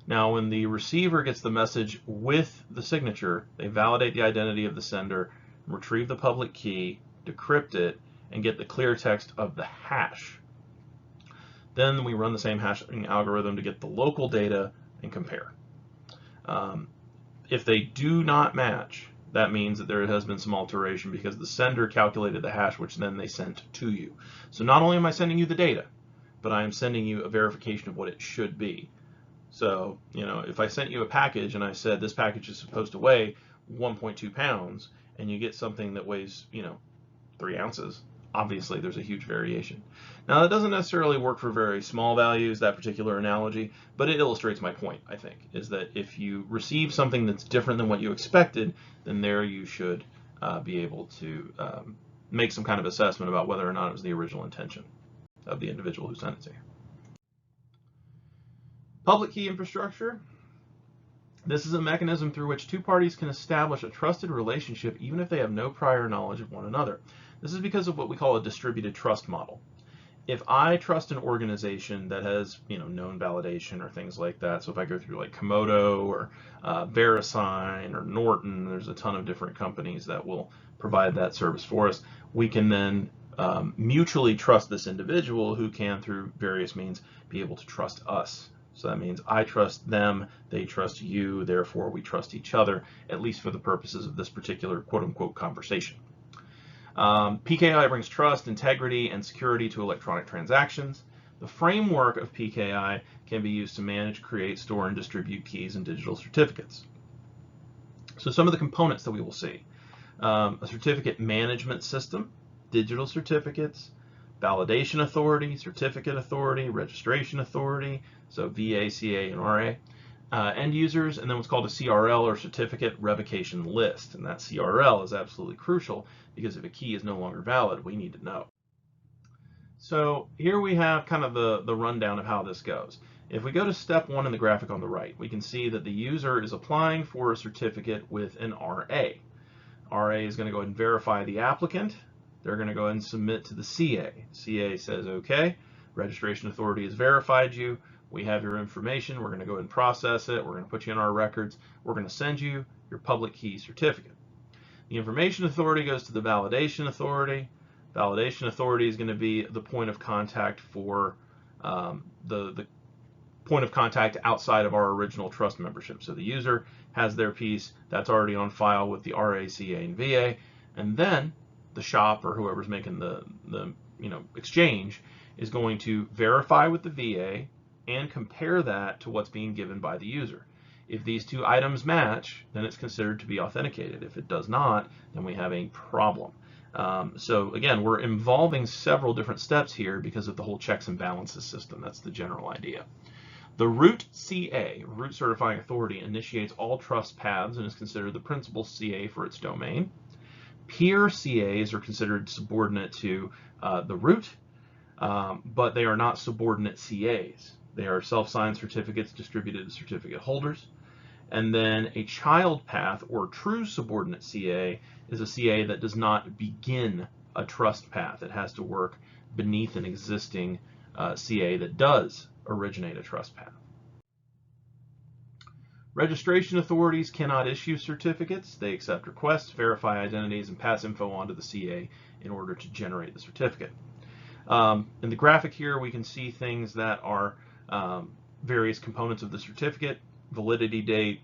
Now, when the receiver gets the message with the signature, they validate the identity of the sender, retrieve the public key, decrypt it, and get the clear text of the hash. Then we run the same hashing algorithm to get the local data and compare. If they do not match, that means that there has been some alteration because the sender calculated the hash, which then they sent to you. So not only am I sending you the data, but I am sending you a verification of what it should be. So, if I sent you a package and I said this package is supposed to weigh 1.2 pounds and you get something that weighs, 3 ounces, obviously there's a huge variation. Now, that doesn't necessarily work for very small values, that particular analogy, but it illustrates my point, I think, is that if you receive something that's different than what you expected, then there you should be able to make some kind of assessment about whether or not it was the original intention of the individual who sent it to you. Public key infrastructure. This is a mechanism through which two parties can establish a trusted relationship even if they have no prior knowledge of one another. This is because of what we call a distributed trust model. If I trust an organization that has, known validation or things like that, so if I go through like Komodo or VeriSign or Norton, there's a ton of different companies that will provide that service for us, we can then mutually trust this individual who can, through various means, be able to trust us. So that means I trust them, they trust you, therefore we trust each other, at least for the purposes of this particular quote-unquote conversation. PKI brings trust, integrity, and security to electronic transactions. The framework of PKI can be used to manage, create, store, and distribute keys and digital certificates. So some of the components that we will see. A certificate management system, digital certificates, validation authority, certificate authority, registration authority, so VA, CA, and RA. End users, and then what's called a CRL, or certificate revocation list. And that CRL is absolutely crucial because if a key is no longer valid, we need to know. So here we have kind of the rundown of how this goes. If we go to step 1 in the graphic on the right, we can see that the user is applying for a certificate with an RA. RA is going to go ahead and verify the applicant. They're going to go ahead and submit to the CA. CA says, okay, registration authority has verified you. We have your information. We're going to go ahead and process it. We're going to put you in our records. We're going to send you your public key certificate. The information authority goes to the validation authority. Validation authority is going to be the point of contact for the point of contact outside of our original trust membership. So the user has their piece that's already on file with the RA, CA, and VA, and then the shop or whoever's making the exchange is going to verify with the VA and compare that to what's being given by the user. If these two items match, then it's considered to be authenticated. If it does not, then we have a problem. So again, we're involving several different steps here because of the whole checks and balances system. That's the general idea. The root CA, root certifying authority, initiates all trust paths and is considered the principal CA for its domain. Peer CAs are considered subordinate to the root, but they are not subordinate CAs. They are self-signed certificates distributed to certificate holders. And then a child path, or true subordinate CA, is a CA that does not begin a trust path. It has to work beneath an existing CA that does originate a trust path. Registration authorities cannot issue certificates. They accept requests, verify identities, and pass info on to the CA in order to generate the certificate. In the graphic here, we can see things that are various components of the certificate: validity date,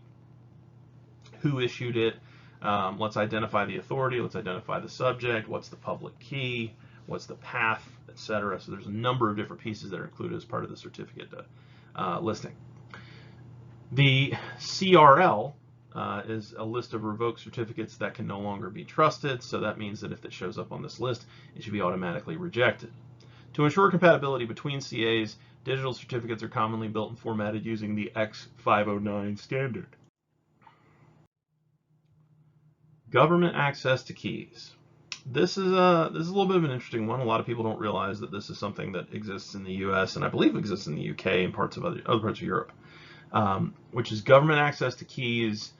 who issued it, let's identify the authority, let's identify the subject, what's the public key, what's the path, etc. So there's a number of different pieces that are included as part of the certificate listing. The CRL is a list of revoked certificates that can no longer be trusted, so that means that if it shows up on this list, it should be automatically rejected. To ensure compatibility between CAs, digital certificates are commonly built and formatted using the X509 standard. Government access to keys. This is a little bit of an interesting one. A lot of people don't realize that this is something that exists in the U.S. and I believe exists in the U.K. and parts of other parts of Europe, which is government access to keys,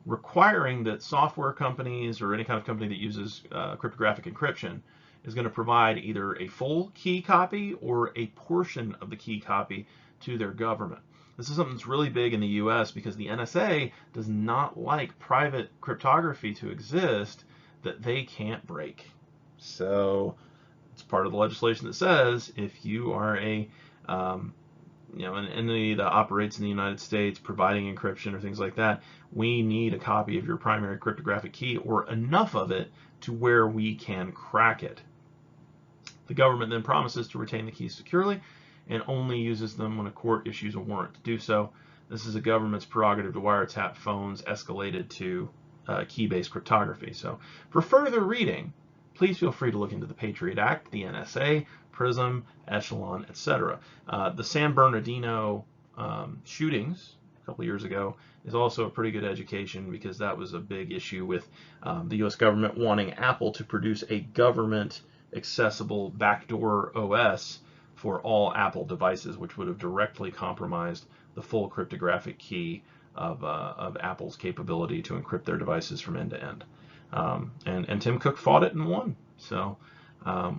requiring that software companies or any kind of company that uses cryptographic encryption is going to provide either a full key copy or a portion of the key copy to their government. This is something that's really big in the US because the NSA does not like private cryptography to exist that they can't break. So it's part of the legislation that says if you are an entity that operates in the United States providing encryption or things like that, we need a copy of your primary cryptographic key or enough of it to where we can crack it. The government then promises to retain the keys securely and only uses them when a court issues a warrant to do so. This is a government's prerogative to wiretap phones escalated to key-based cryptography. So for further reading, please feel free to look into the Patriot Act, the NSA, PRISM, Echelon, etc. The San Bernardino shootings a couple years ago is also a pretty good education because that was a big issue with the US government wanting Apple to produce a government accessible backdoor OS for all Apple devices, which would have directly compromised the full cryptographic key of Apple's capability to encrypt their devices from end to end. And Tim Cook fought it and won. So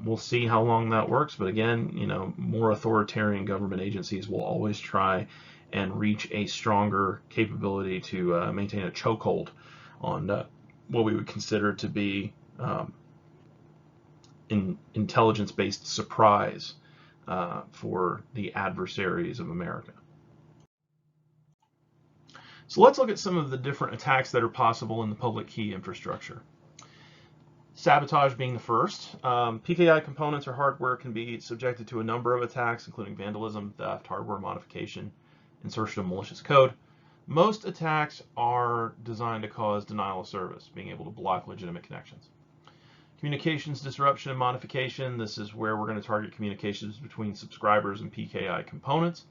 we'll see how long that works. But again, more authoritarian government agencies will always try and reach a stronger capability to maintain a chokehold on what we would consider to be intelligence-based surprise for the adversaries of America. So let's look at some of the different attacks that are possible in the public key infrastructure. Sabotage being the first. PKI components or hardware can be subjected to a number of attacks, including vandalism, theft, hardware modification, insertion of malicious code. Most attacks are designed to cause denial of service, being able to block legitimate connections. Communications disruption and modification. This is where we're going to target communications between subscribers and PKI components.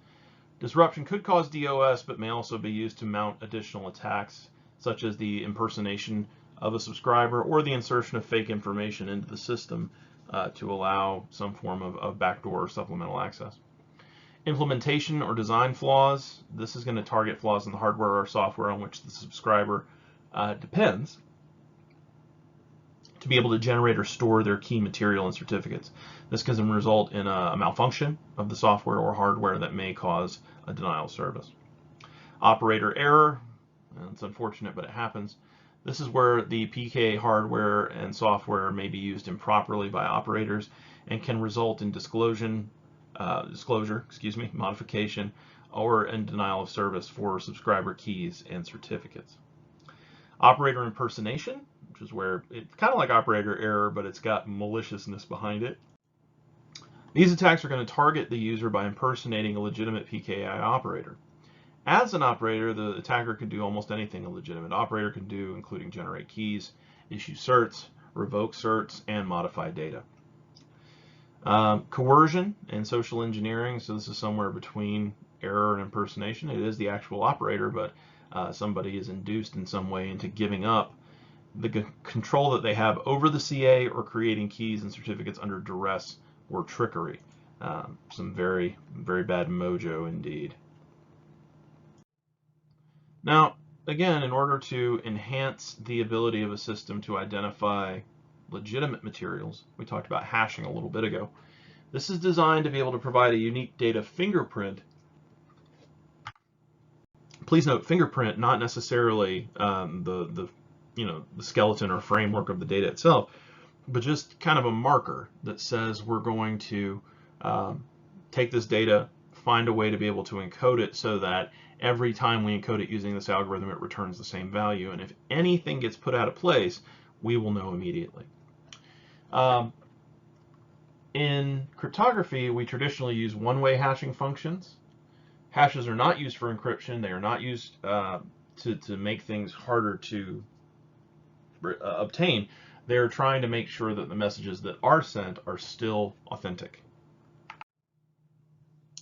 Disruption could cause DOS, but may also be used to mount additional attacks, such as the impersonation of a subscriber or the insertion of fake information into the system to allow some form of backdoor or supplemental access. Implementation or design flaws. This is going to target flaws in the hardware or software on which the subscriber depends to be able to generate or store their key material and certificates. This can result in a malfunction of the software or hardware that may cause a denial of service. Operator error, and it's unfortunate, but it happens. This is where the PK hardware and software may be used improperly by operators and can result in disclosure, modification, or in denial of service for subscriber keys and certificates. Operator impersonation, which is where it's kind of like operator error, but it's got maliciousness behind it. These attacks are going to target the user by impersonating a legitimate PKI operator. As an operator, the attacker can do almost anything a legitimate operator can do, including generate keys, issue certs, revoke certs, and modify data. Coercion and social engineering, so this is somewhere between error and impersonation. It is the actual operator, but somebody is induced in some way into giving up the control that they have over the CA or creating keys and certificates under duress or trickery. Some very, very bad mojo indeed. Now, again, in order to enhance the ability of a system to identify legitimate materials, we talked about hashing a little bit ago. This is designed to be able to provide a unique data fingerprint. Please note, fingerprint, not necessarily the skeleton or framework of the data itself, but just kind of a marker that says we're going to take this data, find a way to be able to encode it so that every time we encode it using this algorithm, it returns the same value. And if anything gets put out of place, we will know immediately. In cryptography, we traditionally use one-way hashing functions. Hashes are not used for encryption. They are not used to make things harder to obtain. They're trying to make sure that the messages that are sent are still authentic.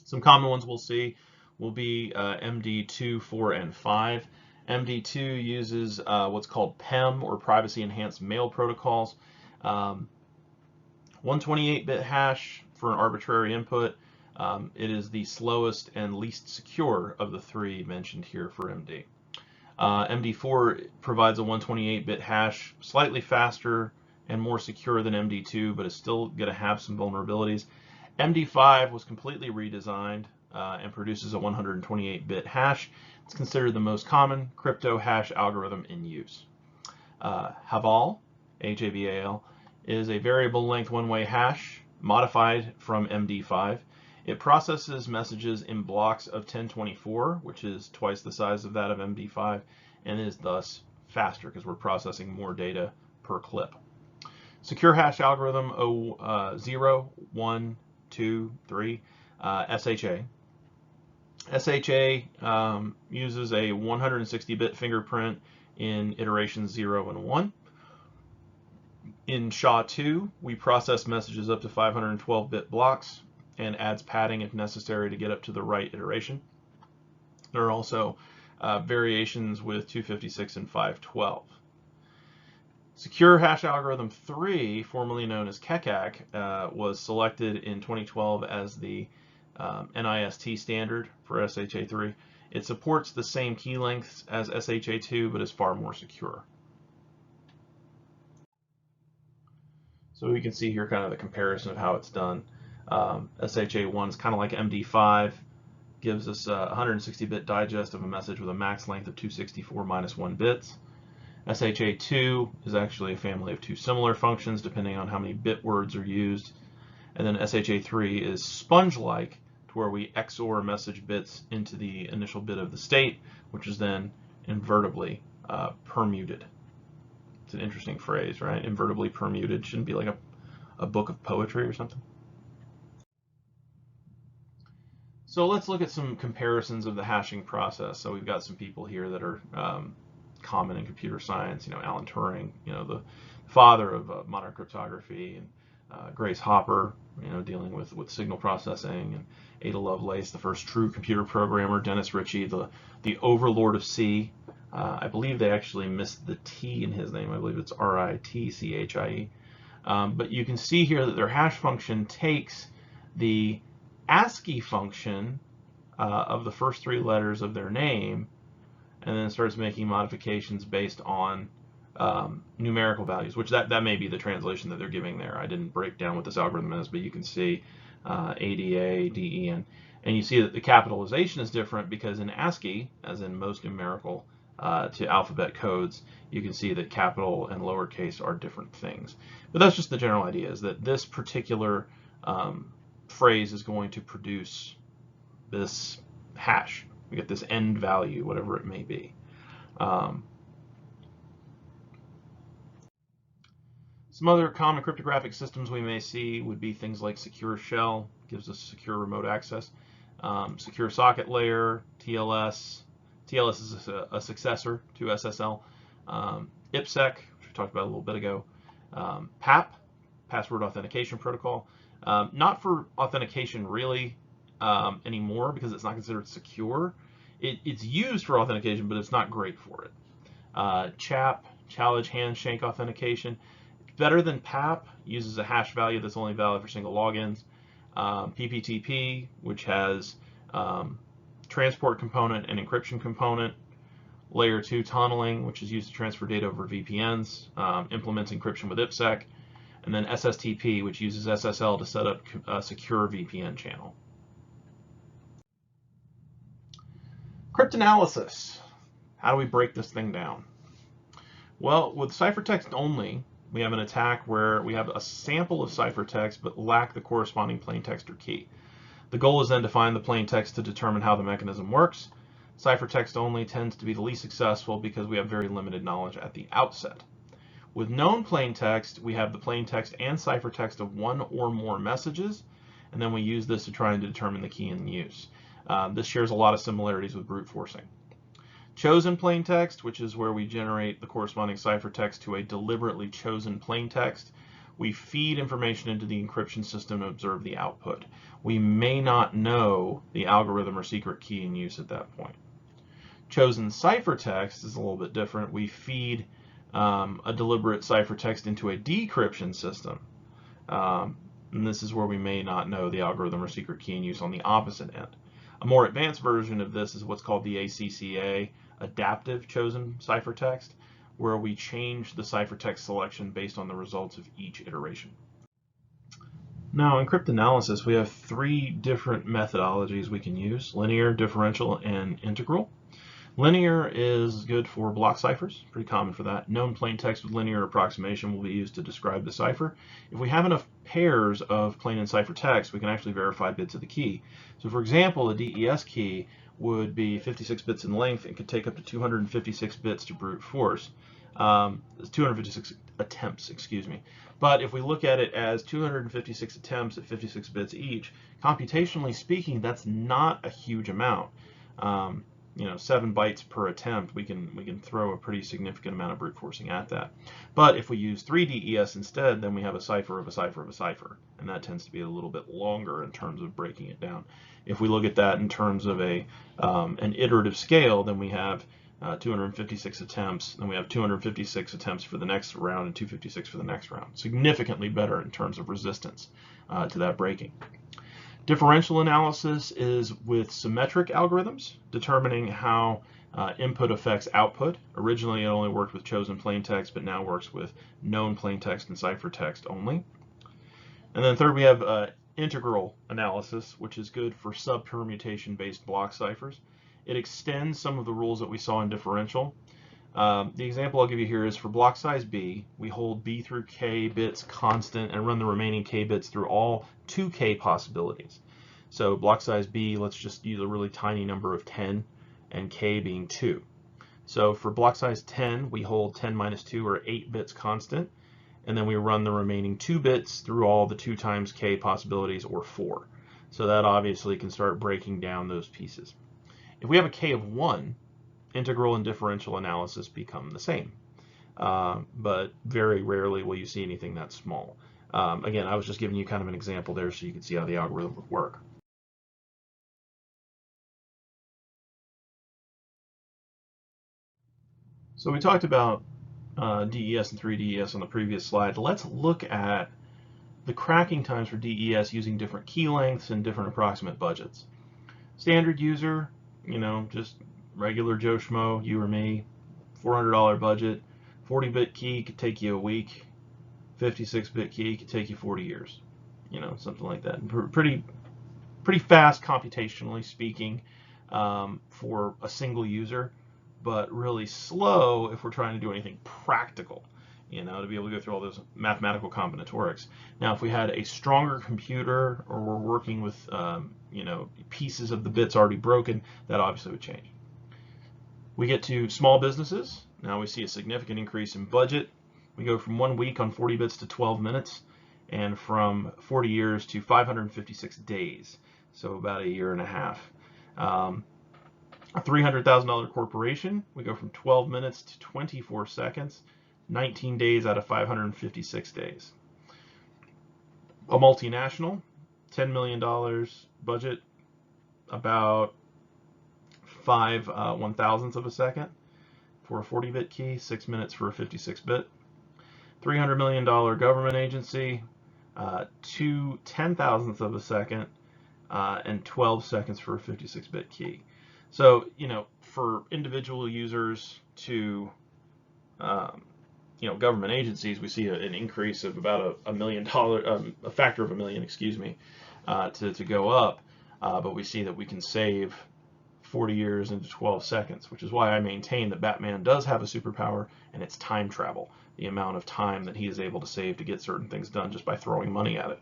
Some common ones we'll see will be MD2, 4, and 5. MD2 uses what's called PEM, or Privacy Enhanced Mail Protocols. 128-bit hash for an arbitrary input. It is the slowest and least secure of the three mentioned here for MD. MD4 provides a 128-bit hash, slightly faster and more secure than MD2, but is still going to have some vulnerabilities. MD5 was completely redesigned and produces a 128-bit hash. It's considered the most common crypto hash algorithm in use. Haval, H-A-V-A-L, is a variable length one-way hash modified from MD5. It processes messages in blocks of 1024, which is twice the size of that of MD5, and is thus faster because we're processing more data per clip. Secure hash algorithm 0, 1, 2, 3, SHA. SHA uses a 160-bit fingerprint in iterations 0 and 1. In SHA-2, we process messages up to 512-bit blocks and adds padding if necessary to get up to the right iteration. There are also variations with 256 and 512. Secure hash algorithm 3, formerly known as KEKAC, was selected in 2012 as the NIST standard for SHA-3. It supports the same key lengths as SHA-2, but is far more secure. So we can see here kind of the comparison of how it's done. SHA-1 is kind of like MD5, gives us a 160-bit digest of a message with a max length of 264 minus 1 bits. SHA-2 is actually a family of two similar functions depending on how many bit words are used. And then SHA-3 is sponge-like, to where we XOR message bits into the initial bit of the state, which is then invertibly permuted. It's an interesting phrase, right? Invertibly permuted. Shouldn't be like a book of poetry or something. So let's look at some comparisons of the hashing process. So we've got some people here that are common in computer science. Alan Turing, the father of modern cryptography, and Grace Hopper, dealing with signal processing, and Ada Lovelace, the first true computer programmer. Dennis Ritchie, the overlord of C. I believe they actually missed the T in his name. I believe it's Ritchie. But you can see here that their hash function takes the ASCII function of the first three letters of their name, and then starts making modifications based on numerical values, which that may be the translation that they're giving there. I didn't break down what this algorithm is, but you can see ADA, DEN, and you see that the capitalization is different because in ASCII, as in most numerical to alphabet codes, you can see that capital and lowercase are different things. But that's just the general idea, is that this particular phrase is going to produce this hash. We get this end value, whatever it may be. Some other common cryptographic systems we may see would be things like secure shell, gives us secure remote access, secure socket layer, TLS. TLS is a successor to SSL. IPsec, which we talked about a little bit ago. PAP, password authentication protocol. Not for authentication really anymore, because it's not considered secure. It's used for authentication, but it's not great for it. CHAP, challenge handshake authentication. Better than PAP, uses a hash value that's only valid for single logins. PPTP, which has transport component and encryption component. Layer 2 tunneling, which is used to transfer data over VPNs, implements encryption with IPsec. And then SSTP, which uses SSL to set up a secure VPN channel. Cryptanalysis. How do we break this thing down? Well, with ciphertext only, we have an attack where we have a sample of ciphertext but lack the corresponding plaintext or key. The goal is then to find the plaintext to determine how the mechanism works. Ciphertext only tends to be the least successful because we have very limited knowledge at the outset. With known plaintext, we have the plaintext and ciphertext of one or more messages, and then we use this to try and determine the key in use. This shares a lot of similarities with brute forcing. Chosen plaintext, which is where we generate the corresponding ciphertext to a deliberately chosen plaintext. We feed information into the encryption system to observe the output. We may not know the algorithm or secret key in use at that point. Chosen ciphertext is a little bit different. We feed a deliberate ciphertext into a decryption system. And this is where we may not know the algorithm or secret key in use on the opposite end. A more advanced version of this is what's called the ACCA, adaptive chosen ciphertext, where we change the ciphertext selection based on the results of each iteration. Now, in cryptanalysis, we have three different methodologies we can use: linear, differential, and integral. Linear is good for block ciphers, pretty common for that. Known plaintext with linear approximation will be used to describe the cipher. If we have enough pairs of plain and cipher text, we can actually verify bits of the key. So for example, the DES key would be 56 bits in length and could take up to 256 bits to brute force. 256 attempts, excuse me. But if we look at it as 256 attempts at 56 bits each, computationally speaking, that's not a huge amount. 7 bytes per attempt, we can throw a pretty significant amount of brute forcing at that. But if we use 3 DES instead, then we have a cipher of a cipher of a cipher, and that tends to be a little bit longer in terms of breaking it down. If we look at that in terms of an iterative scale, then we have 256 attempts, then we have 256 attempts for the next round and 256 for the next round. Significantly better in terms of resistance to that breaking. Differential analysis is with symmetric algorithms, determining how input affects output. Originally, it only worked with chosen plaintext, but now works with known plaintext and ciphertext only. And then third, we have integral analysis, which is good for subpermutation-based block ciphers. It extends some of the rules that we saw in differential. The example I'll give you here is for block size B, we hold B through K bits constant and run the remaining K bits through all 2K possibilities. So block size B, let's just use a really tiny number of 10 and K being 2. So for block size 10, we hold 10 minus 2 or 8 bits constant, and then we run the remaining 2 bits through all the 2 times K possibilities or 4. So that obviously can start breaking down those pieces. If we have a K of 1, integral and differential analysis become the same, but very rarely will you see anything that small. Again, I was just giving you kind of an example there so you can see how the algorithm would work. So we talked about DES and 3DES on the previous slide. Let's look at the cracking times for DES using different key lengths and different approximate budgets. Standard user, just regular Joe Schmo, you or me, $400 budget, 40-bit key could take you a week, 56-bit key could take you 40 years, something like that. Pretty fast computationally speaking for a single user, but really slow if we're trying to do anything practical, to be able to go through all those mathematical combinatorics. Now, if we had a stronger computer or we're working with, pieces of the bits already broken, that obviously would change. We get to small businesses. Now we see a significant increase in budget. We go from 1 week on 40 bits to 12 minutes, and from 40 years to 556 days, so about a year and a half. A $300,000 corporation, we go from 12 minutes to 24 seconds, 19 days out of 556 days. A multinational, $10 million budget, about 5 1,000ths of a second for a 40-bit key, 6 minutes for a 56-bit. $300 million government agency, 2 10,000ths of a second, and 12 seconds for a 56-bit key. So, for individual users to, government agencies, we see an increase of about $1 million, a factor of $1 million, excuse me, to go up. But we see that we can save 40 years into 12 seconds, which is why I maintain that Batman does have a superpower, and it's time travel, the amount of time that he is able to save to get certain things done just by throwing money at it.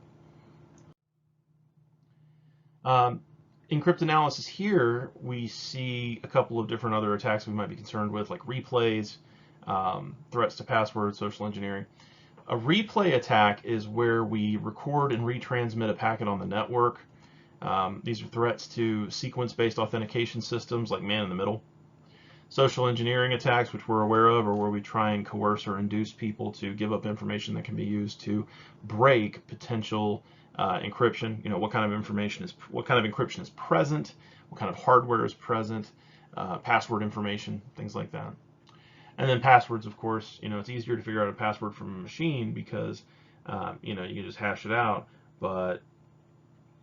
In cryptanalysis here, we see a couple of different other attacks we might be concerned with, like replays, threats to passwords, social engineering. A replay attack is where we record and retransmit a packet on the network. These are threats to sequence-based authentication systems like man-in-the-middle. Social engineering attacks, which we're aware of, are where we try and coerce or induce people to give up information that can be used to break potential encryption. What kind of encryption is present, what kind of hardware is present, password information, things like that. And then passwords, of course, it's easier to figure out a password from a machine because you can just hash it out. But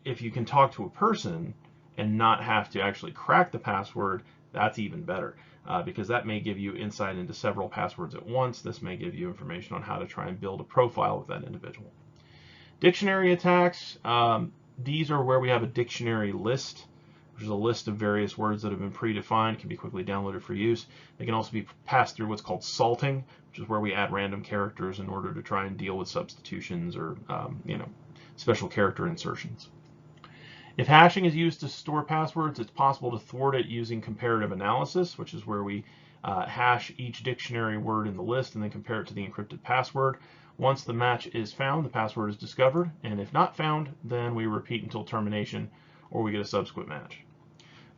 if you can talk to a person and not have to actually crack the password, that's even better, because that may give you insight into several passwords at once. This may give you information on how to try and build a profile with that individual. Dictionary attacks, these are where we have a dictionary list, which is a list of various words that have been predefined, can be quickly downloaded for use. They can also be passed through what's called salting, which is where we add random characters in order to try and deal with substitutions or special character insertions. If hashing is used to store passwords, it's possible to thwart it using comparative analysis, which is where we hash each dictionary word in the list and then compare it to the encrypted password. Once the match is found, the password is discovered, and if not found, then we repeat until termination or we get a subsequent match.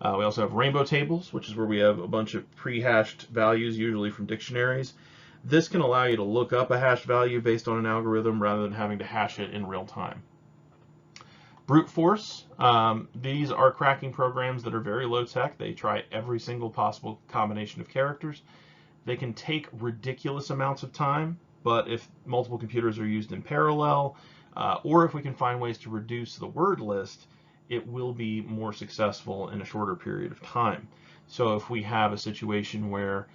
We also have rainbow tables, which is where we have a bunch of pre-hashed values, usually from dictionaries. This can allow you to look up a hashed value based on an algorithm rather than having to hash it in real time. Brute force, these are cracking programs that are very low tech. They try every single possible combination of characters. They can take ridiculous amounts of time, but if multiple computers are used in parallel, or if we can find ways to reduce the word list it will be more successful in a shorter period of time. So if we have a situation where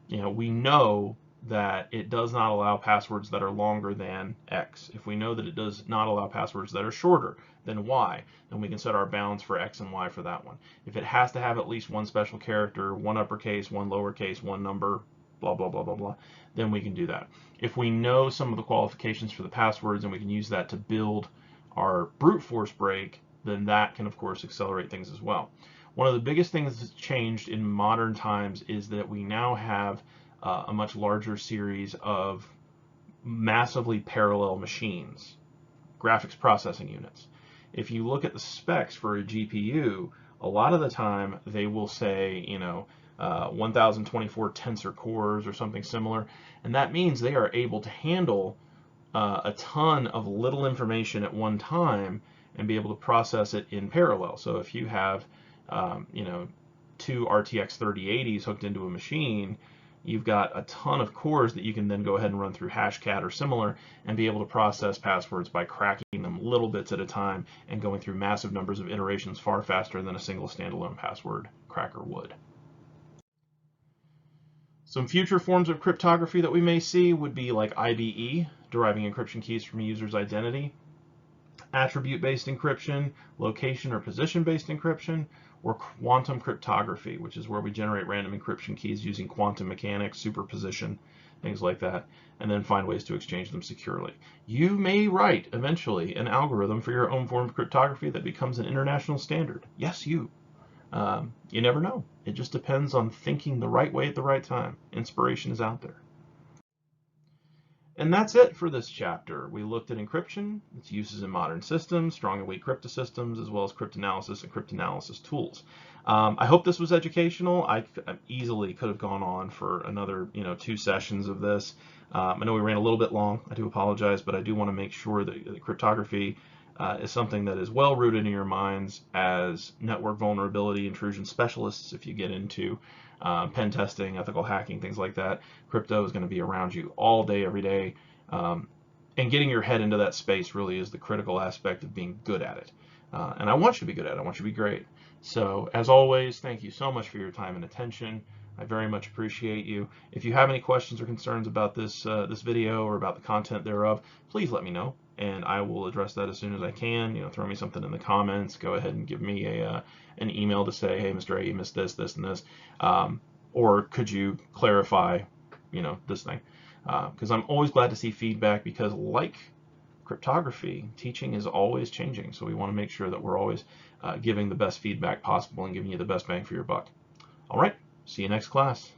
we know that it does not allow passwords that are longer than X. If we know that it does not allow passwords that are shorter than Y, then we can set our bounds for X and Y for that one. If it has to have at least one special character, one uppercase, one lowercase, one number, blah, blah, blah, blah, blah, then we can do that. If we know some of the qualifications for the passwords and we can use that to build our brute force break, then that can, of course, accelerate things as well. One of the biggest things that's changed in modern times is that we now have a much larger series of massively parallel machines, graphics processing units. If you look at the specs for a GPU, a lot of the time they will say, 1024 tensor cores or something similar, and that means they are able to handle a ton of little information at one time and be able to process it in parallel. So if you have, two RTX 3080s hooked into a machine, you've got a ton of cores that you can then go ahead and run through Hashcat or similar and be able to process passwords by cracking them little bits at a time and going through massive numbers of iterations far faster than a single standalone password cracker would. Some future forms of cryptography that we may see would be like IBE, deriving encryption keys from a user's identity, attribute-based encryption, location or position-based encryption, or quantum cryptography, which is where we generate random encryption keys using quantum mechanics, superposition, things like that, and then find ways to exchange them securely. You may write, eventually, an algorithm for your own form of cryptography that becomes an international standard. Yes, you. You never know. It just depends on thinking the right way at the right time. Inspiration is out there. And that's it for this chapter. We looked at encryption, its uses in modern systems, strong and weak cryptosystems, as well as cryptanalysis and cryptanalysis tools. I hope this was educational. I easily could have gone on for another 2 sessions of this. I know we ran a little bit long. I do apologize, but I do want to make sure that cryptography is something that is well rooted in your minds as network vulnerability intrusion specialists. If you get into pen testing, ethical hacking, things like that, crypto is going to be around you all day, every day. And getting your head into that space really is the critical aspect of being good at it. And I want you to be good at it. I want you to be great. So as always, thank you so much for your time and attention. I very much appreciate you. If you have any questions or concerns about this video or about the content thereof, please let me know, and I will address that as soon as I can. Throw me something in the comments. Go ahead and give me an email to say, hey, Mr. A, you missed this, this, and this. Or could you clarify, this thing? Because I'm always glad to see feedback, because like cryptography, teaching is always changing. So we want to make sure that we're always giving the best feedback possible and giving you the best bang for your buck. All right. See you next class.